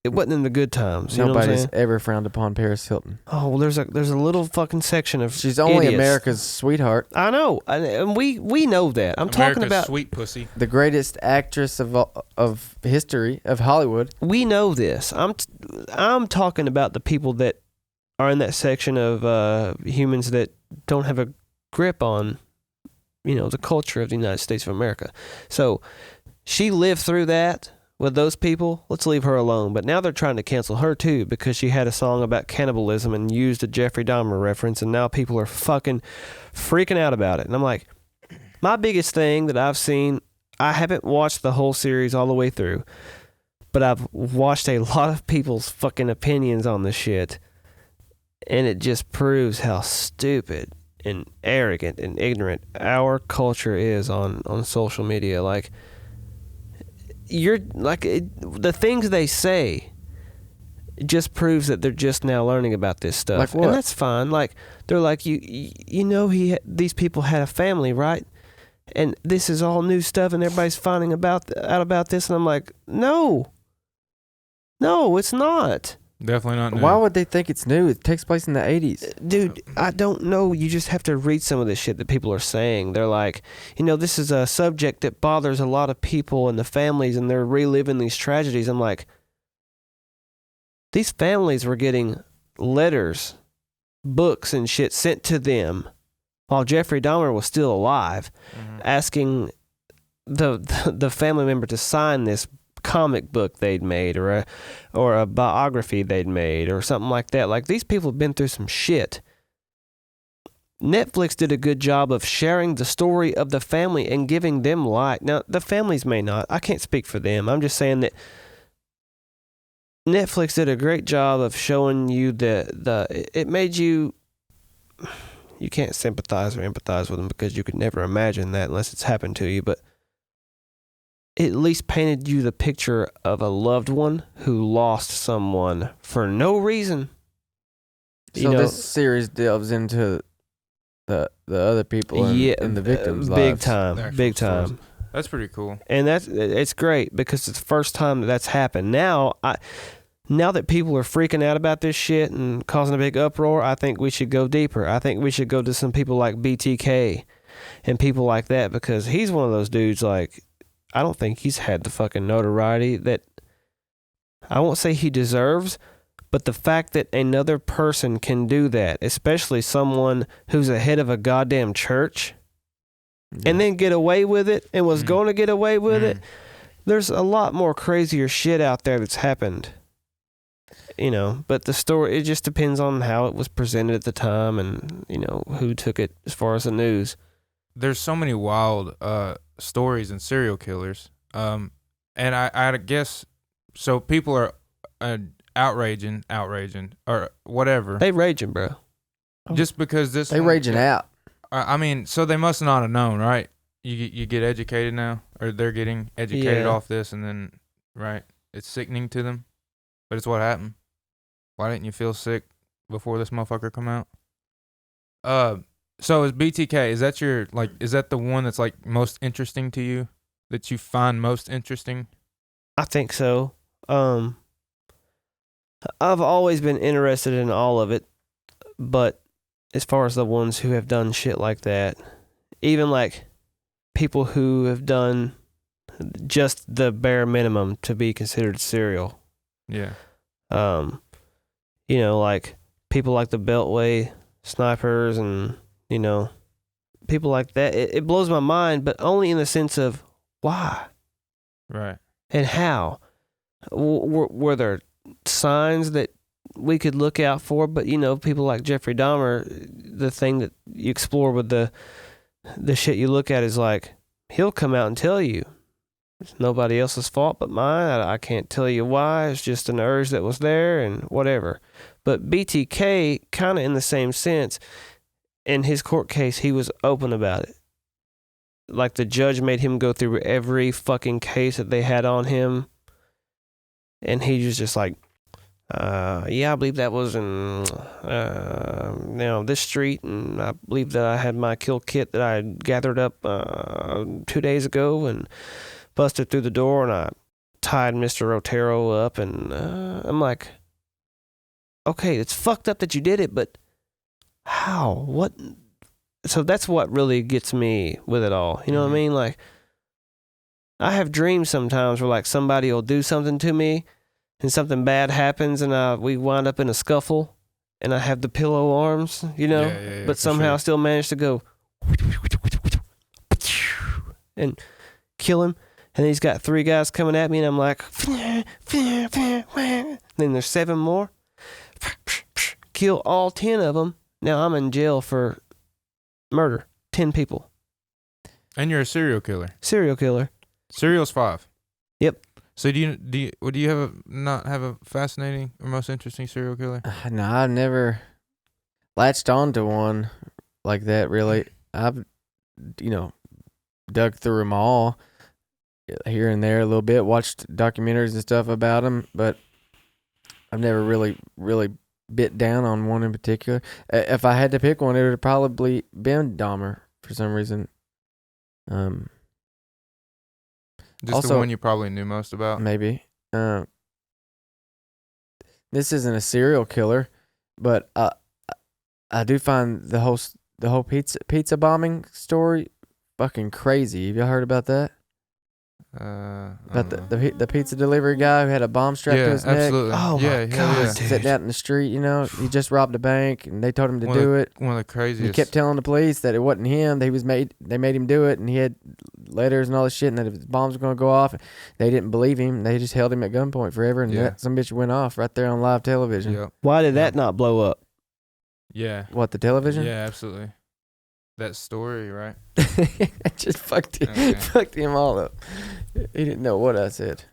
It wasn't in the good times. You know what I'm Nobody's saying? ever frowned upon Paris Hilton. Oh, well, there's a little fucking section of She's only idiots. America's sweetheart. I know, and we know that. I'm talking about sweet pussy. The greatest actress of history of Hollywood. We know this. I'm talking about the people that are in that section of humans that don't have a grip on, the culture of the United States of America. So she lived through that with those people. Let's leave her alone. But now they're trying to cancel her too because she had a song about cannibalism and used a Jeffrey Dahmer reference, and now people are fucking freaking out about it. And I'm like, my biggest thing that I've seen, I haven't watched the whole series all the way through, but I've watched a lot of people's fucking opinions on this shit, and it just proves how stupid and arrogant and ignorant our culture is on social media. Like, the things they say just proves that they're just now learning about this stuff. Like what? And that's fine. Like, they're like, these people had a family, right? And this is all new stuff, and everybody's finding out about this. And I'm like, no, it's not. Definitely not new. Why would they think it's new? It takes place in the 80s. Dude, I don't know. You just have to read some of the shit that people are saying. They're like, this is a subject that bothers a lot of people and the families, and they're reliving these tragedies. I'm like, these families were getting letters, books, and shit sent to them while Jeffrey Dahmer was still alive, asking the family member to sign this comic book they'd made or a biography they'd made or something like that. Like, these people have been through some shit. Netflix did a good job of sharing the story of the family and giving them light. Now, the families may not. I can't speak for them. I'm just saying that Netflix did a great job of showing you it made you can't sympathize or empathize with them because you could never imagine that unless it's happened to you, but it at least painted you the picture of a loved one who lost someone for no reason. So this series delves into the other people and the victims' big lives. Big time. That's pretty cool. And it's great because it's the first time that's happened. Now that people are freaking out about this shit and causing a big uproar, I think we should go deeper. I think we should go to some people like BTK and people like that, because he's one of those dudes, like, I don't think he's had the fucking notoriety that I won't say he deserves, but the fact that another person can do that, especially someone who's a head of a goddamn church, and then get away with it and was going to get away with it, there's a lot more crazier shit out there that's happened. But the story, it just depends on how it was presented at the time and, who took it as far as the news. There's so many wild stories and serial killers. And I guess, so people are outraging, or whatever. They raging, bro. Just because this... They raging out. I mean, so they must not have known, right? You get educated now, or they're getting educated off this, and then, right, it's sickening to them. But it's what happened. Why didn't you feel sick before this motherfucker come out? So is BTK, is that the one that's like most interesting to you? That you find most interesting? I think so. I've always been interested in all of it, but as far as the ones who have done shit like that, even like people who have done just the bare minimum to be considered serial. Yeah. Like people like the Beltway snipers and, people like that. It blows my mind, but only in the sense of why? Right. And how? Were there signs that we could look out for? But, people like Jeffrey Dahmer, the thing that you explore with the shit you look at is like, he'll come out and tell you. It's nobody else's fault but mine. I can't tell you why. It's just an urge that was there and whatever. But BTK, kind of in the same sense, in his court case, he was open about it. Like, the judge made him go through every fucking case that they had on him. And he was just like, I believe that was in this street, and I believe that I had my kill kit that I gathered up 2 days ago and busted through the door, and I tied Mr. Otero up, and I'm like, okay, it's fucked up that you did it, but how? What? So that's what really gets me with it all. You know what I mean? Like, I have dreams sometimes where, like, somebody will do something to me, and something bad happens, and we wind up in a scuffle, and I have the pillow arms, but somehow still manage to go and kill him. And he's got 3 guys coming at me, and I'm like, then there's 7 more. Kill all 10 of them. Now I'm in jail for murder. 10 people. And you're a serial killer. Serial killer. Serial's 5. Yep. So do you not have a fascinating or most interesting serial killer? No, I've never latched on to one like that, really. I've, dug through them all here and there a little bit, watched documentaries and stuff about them, but I've never really bit down on one in particular. If I had to pick one, it would have probably been Dahmer for some reason. Just also, the one you probably knew most about? Maybe. this isn't a serial killer, but I do find the whole pizza bombing story fucking crazy. Have y'all heard about that? About the pizza delivery guy who had a bomb strapped to his neck. Absolutely. Oh my God, dude. Sitting out in the street, he just robbed a bank, and they told him to do it. One of the craziest. He kept telling the police that it wasn't him. They made him do it, and he had letters and all this shit, and that his bombs were gonna go off. They didn't believe him. They just held him at gunpoint forever, and some bitch went off right there on live television. Yep. Why did that not blow up? Yeah. What, the television? Yeah, absolutely. That story, right? It just fucked him all up. He didn't know what I said.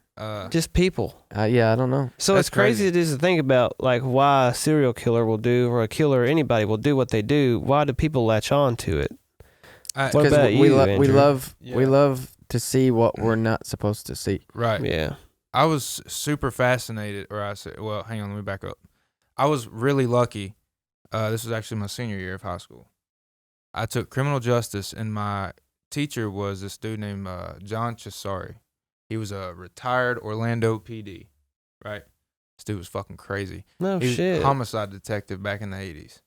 Just people. Yeah, I don't know. So That's it's crazy it is to think about, like, why a serial killer will do, or a killer, or anybody will do what they do. Why do people latch on to it? What about you, we Andrew? love to see what we're not supposed to see. Right. Yeah. I was super fascinated, well, hang on, let me back up. I was really lucky. This was actually my senior year of high school. I took criminal justice, and my teacher was this dude named John Cesari. He was a retired Orlando PD, right? This dude was fucking crazy. No He was shit. a homicide detective back in the 80s.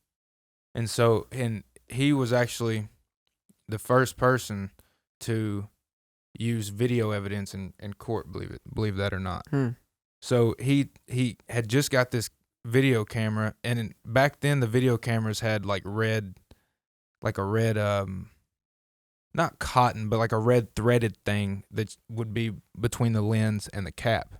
And so, he was actually the first person to use video evidence in court, believe that or not. So he had just got this video camera, and back then the video cameras had like a red not cotton, but like a red threaded thing that would be between the lens and the cap,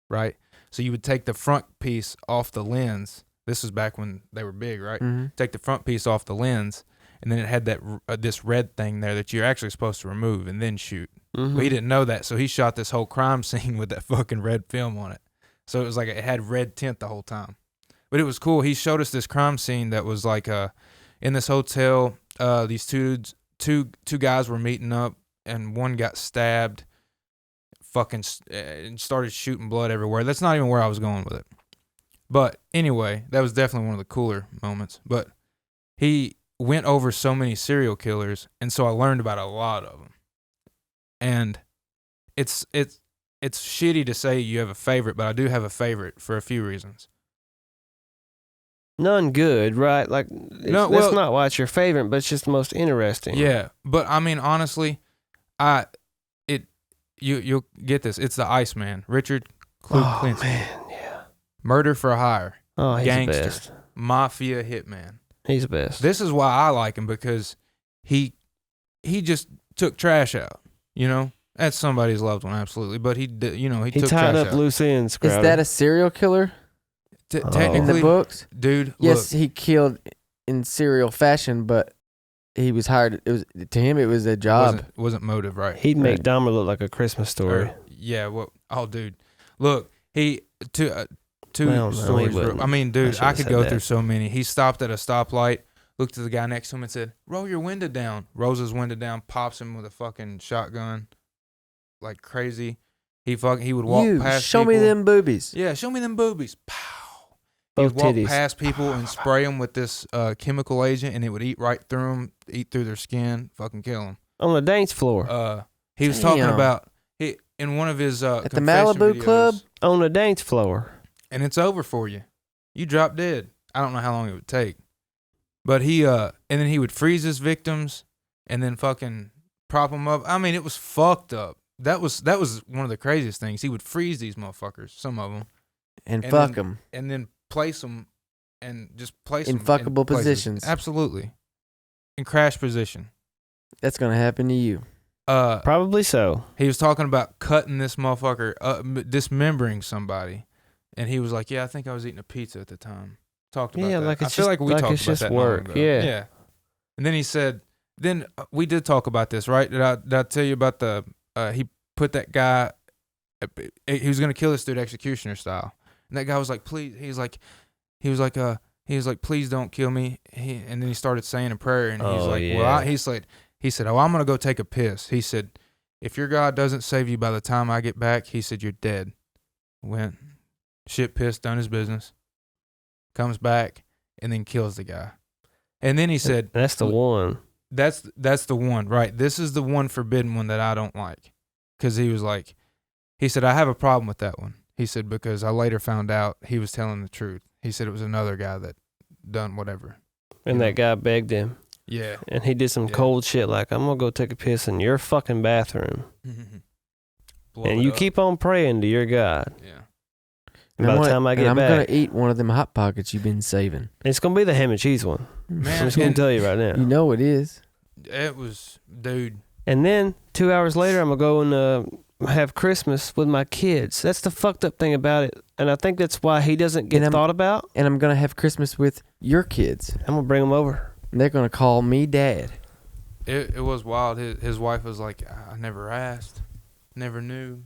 right? So you would take the front piece off the lens. This was back when they were big, right? Mm-hmm. Take the front piece off the lens, and then it had that this red thing there that you're actually supposed to remove and then shoot. Mm-hmm. But he didn't know that, so he shot this whole crime scene with that fucking red film on it. So it was like it had red tint the whole time. But it was cool. He showed us this crime scene that was like in this hotel. These two guys were meeting up, and one got stabbed, and started shooting blood everywhere. That's not even where I was going with it. But anyway, that was definitely one of the cooler moments. But he went over so many serial killers, and so I learned about a lot of them. And it's shitty to say you have a favorite, but I do have a favorite for a few reasons. None good, right? Like, that's not why it's your favorite, but it's just the most interesting. Yeah, but I mean, honestly, you'll get this. It's the Iceman, Richard Clinton. Oh man, yeah. Murder for hire. Oh, he's gangster, the best. Mafia hitman. He's the best. This is why I like him, because he just took trash out. That's somebody's loved one, absolutely. But he took trash tied up out. loose ends. Is that a serial killer? Technically, in the books, dude. Yes, look, he killed in serial fashion, but he was hired. It was a job. Wasn't motive, right? He'd make Dahmer look like a Christmas story. Yeah. Well, dude. Look, two Well, no, stories. he wouldn't. I mean, dude, I I could should've go said through that. so many. He stopped at a stoplight, looked at the guy next to him, and said, "Roll your window down." Rolls his window down, pops him with a fucking shotgun, like crazy. He would walk past. Show people. me them boobies. Yeah, show me them boobies. Pow. Both He'd walk titties. past people and spray them with this chemical agent, and it would eat right through them, eat through their skin, fucking kill them. On the dance floor. He was talking Damn. about in one of his At the confession Malibu videos, Club? On the dance floor. and it's over for you. You drop dead. I don't know how long it would take, but and then he would freeze his victims, and then fucking prop them up. I mean, it was fucked up. That was one of the craziest things. He would freeze these motherfuckers, some of them, And And fuck then- them. and then place them, and just place In them fuckable places. positions. Absolutely, in crash position. That's gonna happen to you. Probably so. He was talking about cutting this motherfucker, dismembering somebody, and he was like, "Yeah, I think I was eating a pizza at the time." Talked about Yeah, that. like I it's feel just- like we like talked it's about just that work. long ago. Yeah. Yeah. And then he said, then we did talk about this, right? Did I tell you about he put that guy, he was gonna kill this dude executioner style, and that guy was like, please, he was like, please don't kill me. And then he started saying a prayer, and he's Oh, like, yeah. well, he said, oh, I'm gonna go take a piss. He said, if your God doesn't save you by the time I get back, he said, you're dead. Went, shit pissed, done his business, comes back, and then kills the guy. And then he said, That's the one. that's the one, right? This is the one forbidden one that I don't like. Because he said, I have a problem with that one. He said, because I later found out he was telling the truth. He said it was another guy that done whatever. And that guy begged him. Yeah. And he did some cold shit like, I'm going to go take a piss in your fucking bathroom. And you keep on praying to your God. Yeah. And by the time I get I'm back, going to eat one of them Hot Pockets you've been saving. it's going to be the ham and cheese one. Man, I'm just going to tell you right now. You know it is. it was, dude. And then 2 hours later, I'm going to go and have Christmas with my kids. That's the fucked up thing about it. And I think that's why he doesn't get thought about. And I'm going to have Christmas with your kids. I'm going to bring them over. And they're going to call me Dad. It was wild. His wife was like, I never asked. Never knew.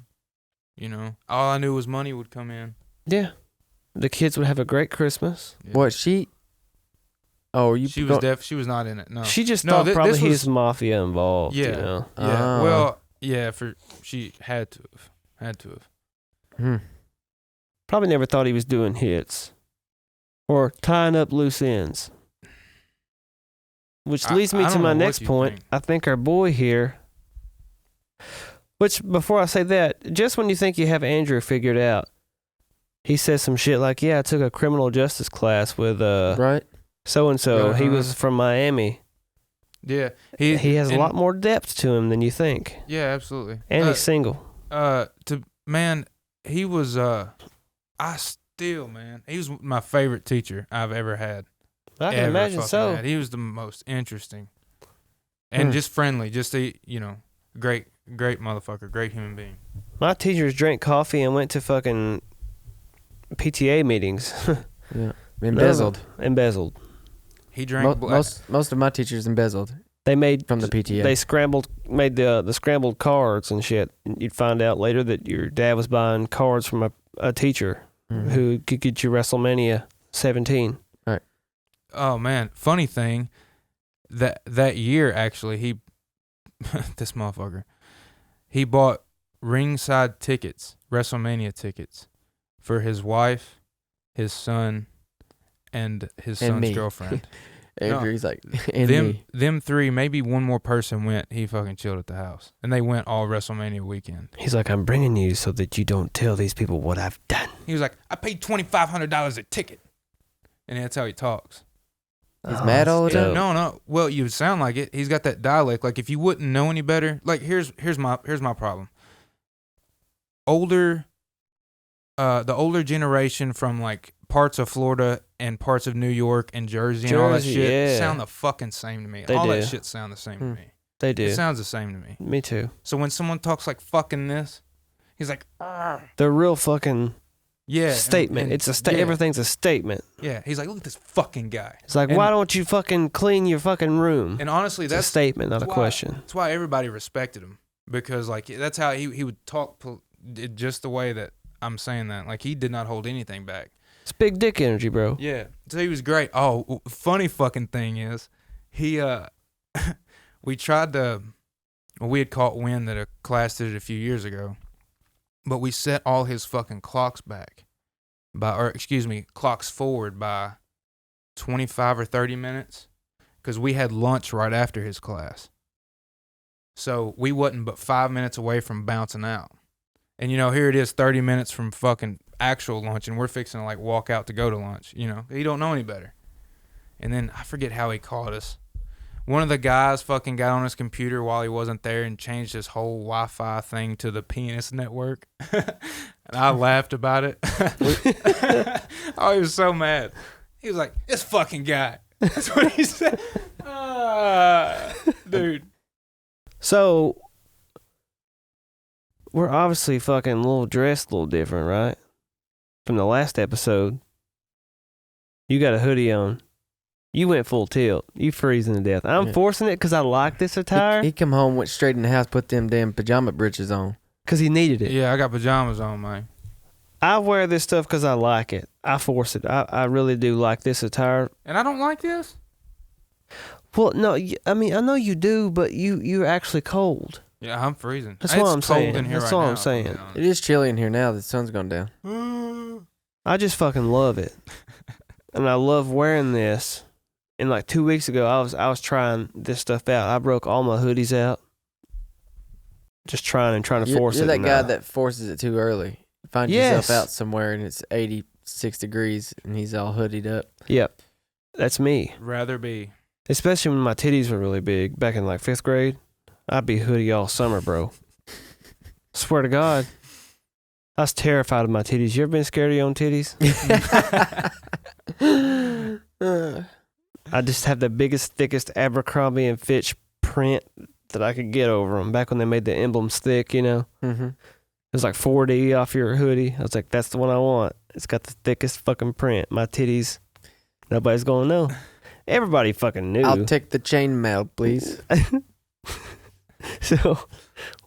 You know, all I knew was money would come in. Yeah. The kids would have a great Christmas. Yeah. What, she... Oh, you... She was she was not in it, no. She just thought probably this he was was mafia involved, Yeah. you know? Yeah, well, yeah, she had to have. Probably never thought he was doing hits. Or tying up loose ends. Which leads me to my next point. I think our boy here... Which, before I say that, just when you think you have Andrew figured out, he says some shit like, yeah, I took a criminal justice class with right. so-and-so. Uh-huh. He was from Miami. Yeah. He has a lot more depth to him than you think. Yeah, absolutely. And he's single. He was, he was my favorite teacher I've ever had. I can imagine so. He was the most interesting. And just friendly, great motherfucker, great human being. My teachers drank coffee and went to fucking PTA meetings. Yeah, embezzled. Embezzled. He drank most of my teachers embezzled. They made from the PTA. They made the scrambled cards and shit. You'd find out later that your dad was buying cards from a teacher who could get you WrestleMania 17. Right. Oh man, funny thing, that year actually he, this motherfucker, he bought ringside tickets, WrestleMania tickets, for his wife, his son, and his son's girlfriend. Andrew's like, and them three, maybe one more person went. He fucking chilled at the house, and they went all WrestleMania weekend. He's like, I'm bringing you so that you don't tell these people what I've done. He was like, I paid $2,500 a ticket, and that's how he talks. He's mad all the time. No. Well, you sound like it. He's got that dialect. Like if you wouldn't know any better, like here's my problem. The older generation from like parts of Florida and parts of New York and Jersey and all that shit sound the fucking same to me. All that shit sound the same to me. They do. It sounds the same to me. Me too. So when someone talks like fucking this, he's like, the real fucking statement. And it's a everything's a statement. Yeah, he's like, look at this fucking guy. It's like, why don't you fucking clean your fucking room? And honestly, that's a statement, not a question. That's why everybody respected him, because like that's how he would talk, just the way that I'm saying that. Like he did not hold anything back. It's big dick energy, bro. Yeah, so he was great. Oh, funny fucking thing is, he we had caught wind that a class did it a few years ago. But we set all his fucking clocks back clocks forward by 25 or 30 minutes because we had lunch right after his class. So we wasn't but 5 minutes away from bouncing out. And, here it is 30 minutes from fucking actual lunch and we're fixing to like walk out to go to lunch, He don't know any better. And then I forget how he caught us. One of the guys fucking got on his computer while he wasn't there and changed his whole Wi-Fi thing to the penis network. And I laughed about it. Oh, he was so mad. He was like, this fucking guy. That's what he said. Dude. So, we're obviously fucking a little dressed a little different, right? From the last episode. You got a hoodie on. You went full tilt. You freezing to death. I'm forcing it because I like this attire. He come home, went straight in the house, put them damn pajama britches on. Because he needed it. Yeah, I got pajamas on, man. I wear this stuff because I like it. I force it. I really do like this attire. And I don't like this? Well, no, I mean, I know you do, but you're actually cold. Yeah, I'm freezing. That's what I'm saying. That's what I'm saying. It is chilly in here now. The sun's gone down. I just fucking love it. And I love wearing this. And like 2 weeks ago, I was trying this stuff out. I broke all my hoodies out. Just trying to force it. You're that guy that forces it too early. find yourself out somewhere and it's 86 degrees and he's all hoodied up. Yep. That's me. Rather be. Especially when my titties were really big back in like 5th grade. I'd be hoodie all summer, bro. Swear to God. I was terrified of my titties. You ever been scared of your own titties? I just have the biggest, thickest Abercrombie and Fitch print that I could get over them. Back when they made the emblems thick, you know? Mm-hmm. It was like 4D off your hoodie. I was like, that's the one I want. It's got the thickest fucking print. My titties, nobody's gonna know. Everybody fucking knew. I'll take the chainmail, please. So,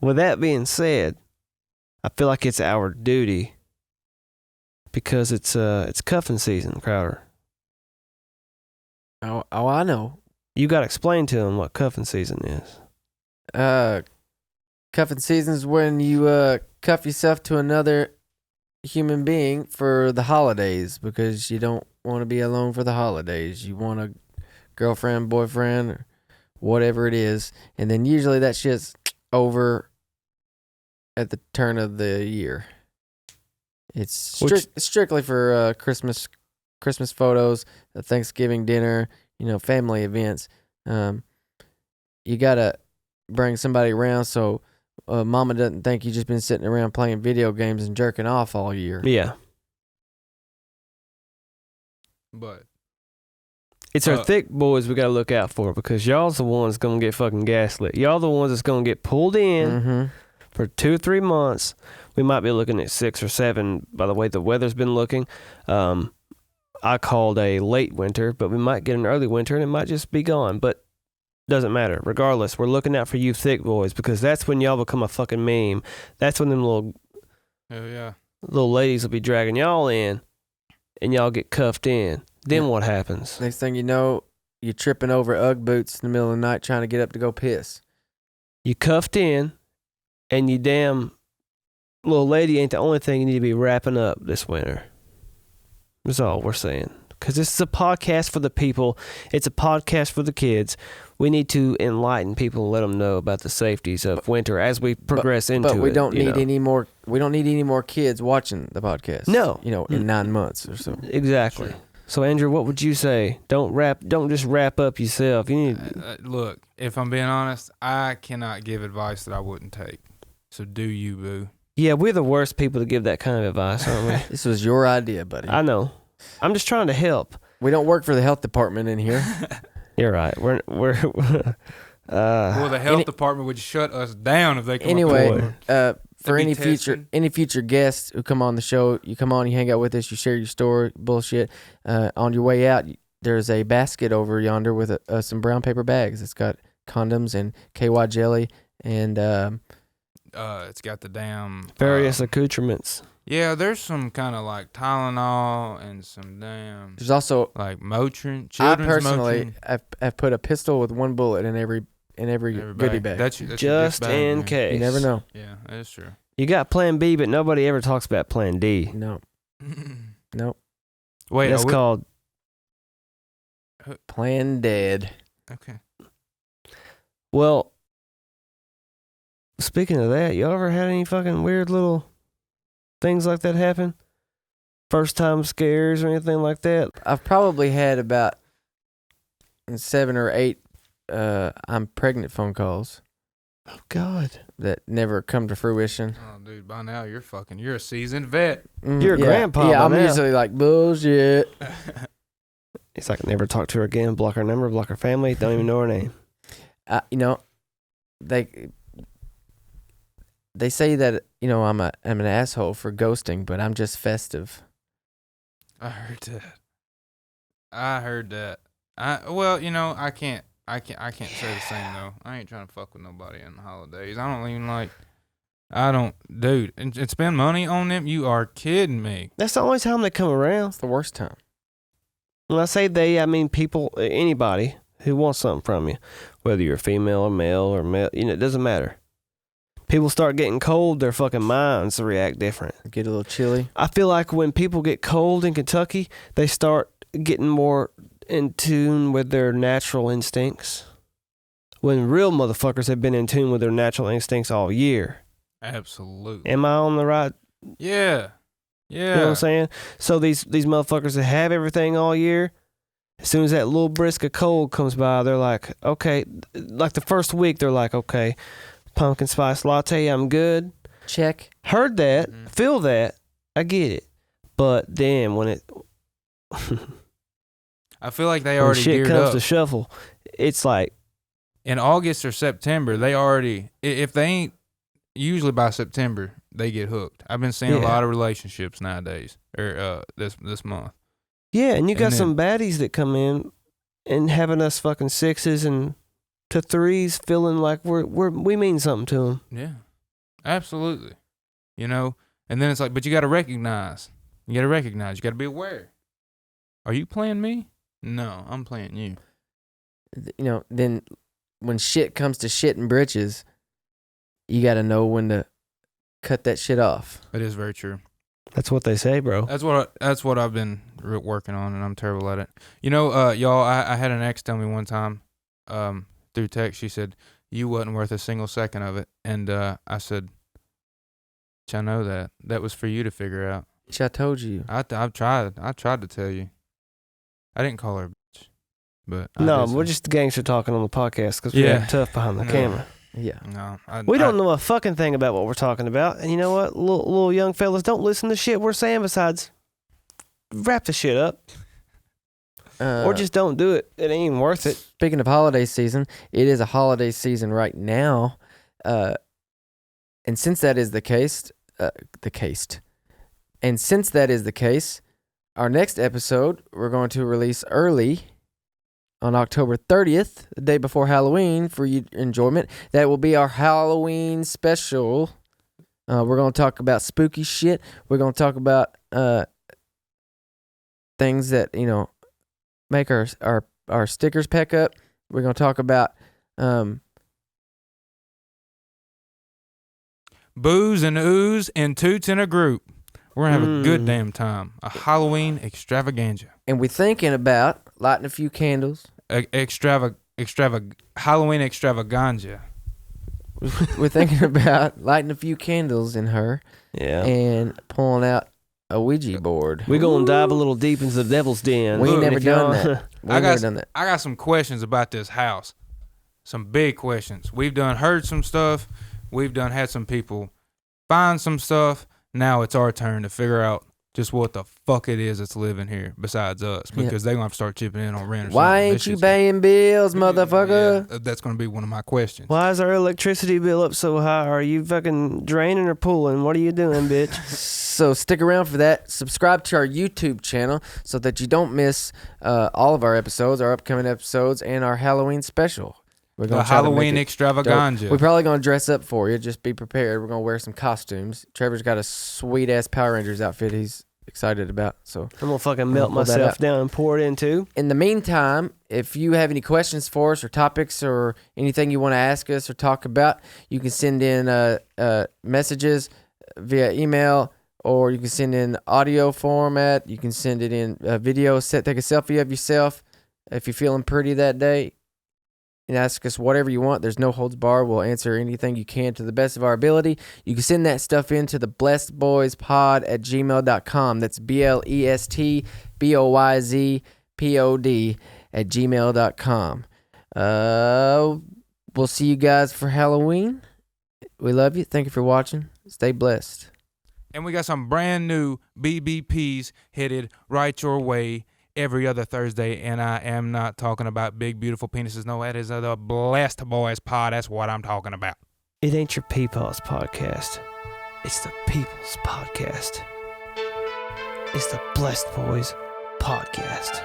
with that being said, I feel like it's our duty because it's cuffing season, Crowder. Oh, I know. You got to explain to them what cuffing season is. Cuffing season is when you cuff yourself to another human being for the holidays because you don't want to be alone for the holidays. You want a girlfriend, boyfriend, or whatever it is, and then usually that shit's over at the turn of the year. It's strictly for Christmas photos, a Thanksgiving dinner, family events. You gotta bring somebody around so mama doesn't think you just been sitting around playing video games and jerking off all year. Yeah. But it's our thick boys we got to look out for because y'all's the ones going to get fucking gaslit. Y'all the ones that's going to get pulled in for 2 or 3 months. We might be looking at 6 or 7 by the way the weather's been looking. I called a late winter, but we might get an early winter and it might just be gone. But doesn't matter. Regardless, we're looking out for you thick boys because that's when y'all become a fucking meme. That's when them little ladies will be dragging y'all in and y'all get cuffed in. Then what happens? Next thing you know, you're tripping over Ugg boots in the middle of the night trying to get up to go piss. You cuffed in, and you damn little lady ain't the only thing you need to be wrapping up this winter. That's all we're saying. Because this is a podcast for the people. It's a podcast for the kids. We need to enlighten people and let them know about the safeties of winter as we progress into it. But we don't need any more. We don't need any more kids watching the podcast. No, in 9 months or so. Exactly. Sure. So Andrew, what would you say? Don't just wrap up yourself. You need look. If I'm being honest, I cannot give advice that I wouldn't take. So do you, boo? Yeah, we're the worst people to give that kind of advice, aren't we? This was your idea, buddy. I know. I'm just trying to help. We don't work for the health department in here. You're right. We're well, the health department would shut us down if they come anyway. For any future guests who come on the show, you come on, you hang out with us, you share your story, bullshit. On your way out, there's a basket over yonder with some brown paper bags. It's got condoms and KY jelly and it's got the damn various accoutrements. Yeah, there's some kind of like Tylenol and some damn. There's also like Motrin. I personally, I've put a pistol with 1 bullet in every goodie bag. That's just bag, in man. case. You never know. Yeah, that's true. You got Plan B, but nobody ever talks about Plan D. No. Nope. Wait, that's called Plan Dead. Okay. Well, speaking of that, y'all ever had any fucking weird little things like that happen? First time scares or anything like that? I've probably had about 7 or 8 I'm pregnant phone calls. Oh, God. That never come to fruition. Oh, dude, by now you're a seasoned vet. You're a grandpa. Yeah, I'm now. usually like, bullshit. It's like, never talk to her again, block her number, block her family, don't even know her name. They say that, I'm an asshole for ghosting, but I'm just festive. I heard that. I can't say the same though. I ain't trying to fuck with nobody in the holidays. Dude, and spend money on them? You are kidding me. That's the only time they come around. It's the worst time. When I say they, I mean people, anybody who wants something from you, whether you're female or male, it doesn't matter. People start getting cold, their fucking minds react different. Get a little chilly. I feel like when people get cold in Kentucky, they start getting more in tune with their natural instincts. When real motherfuckers have been in tune with their natural instincts all year. Absolutely. Am I on the right? Yeah. Yeah. You know what I'm saying? So these motherfuckers that have everything all year, as soon as that little brisk of cold comes by, they're like, okay, like the first week, they're like, okay, pumpkin spice latte, I'm good. Check. Heard that, feel that, I get it. But then when it, I feel like they when already shit geared comes up. to shuffle, it's like, In August or September, they already, if they ain't, usually by September, they get hooked. I've been seeing a lot of relationships nowadays, or this month. yeah, and you got And some baddies that come in and having us fucking 6s and to 3s feeling like we mean something to them. Yeah, absolutely. You know, and then it's like, but you got to recognize. You got to be aware. Are you playing me? No, I'm playing you. You know, then when shit comes to shit and britches, you got to know when to cut that shit off. It is very true. That's what they say, bro. That's what I've been working on, and I'm terrible at it. You know, y'all, I had an ex tell me one time, through text, she said, you wasn't worth a single second of it. And I said, I know that. That was for you to figure out. I told you. I've tried. I tried to tell you. I didn't call her a bitch, but No, we're just the gangster talking on the podcast because we're tough behind the camera. Yeah. No, We don't know a fucking thing about what we're talking about. And you know what? Little young fellas, don't listen to shit we're saying besides wrap the shit up. Or just don't do it. It ain't even worth it. Speaking of holiday season, it is a holiday season right now. And since that is the case, our next episode, we're going to release early on October 30th, the day before Halloween, for your enjoyment. That will be our Halloween special. We're going to talk about spooky shit. We're going to talk about things that, you know, make our stickers pack up. We're going to talk about booze and ooze and toots in a group. We're going to have a good damn time. A Halloween extravaganza. and we're thinking about lighting a few candles. Halloween extravaganza. We're thinking about lighting a few candles in her and pulling out a Ouija board. We're going to dive a little deep into the devil's den. We ain't never done that. I got some questions about this house. Some big questions. We've heard some stuff. We've had some people find some stuff. Now it's our turn to figure out just what the fuck it is that's living here besides us, because they're going to have to start chipping in on rent or Why ain't you paying bills, motherfucker? Yeah, that's going to be one of my questions. Why is our electricity bill up so high? Are you fucking draining or pulling? What are you doing, bitch? So stick around for that. Subscribe to our YouTube channel so that you don't miss all of our episodes, our upcoming episodes, and our Halloween special. We're the Halloween extravaganza. We're probably going to dress up for you. Just be prepared. We're going to wear some costumes. Trevor's got a sweet-ass Power Rangers outfit he's excited about. So I'm going to fucking melt myself down and pour it into. In the meantime, if you have any questions for us or topics or anything you want to ask us or talk about, you can send in messages via email, or you can send in audio format. You can send it in video. Take a selfie of yourself if you're feeling pretty that day. And ask us whatever you want. There's no holds barred. We'll answer anything you can to the best of our ability. You can send that stuff into the blestboyspod@gmail.com. That's blestboyzpod@gmail.com. We'll see you guys for Halloween. We love you. Thank you for watching. Stay blessed. And we got some brand new BBPs headed right your way every other Thursday, and I am not talking about big, beautiful penises. No, that is the Blest Boyz Pod. That's what I'm talking about. It ain't your People's podcast. It's the People's Podcast. It's the Blest Boyz Podcast.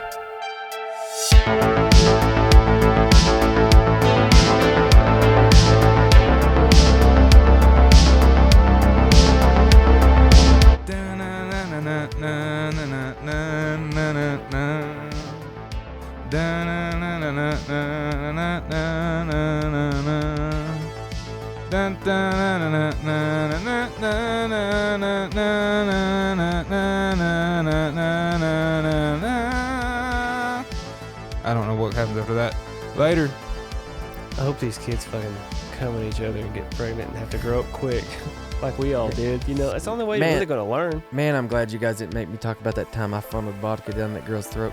I don't know what happens after that. Later. I hope these kids fucking come at each other and get pregnant and have to grow up quick. like we all did. You know, it's the only way you're really gonna learn. Man, I'm glad you guys didn't make me talk about that time I funneled vodka down that girl's throat.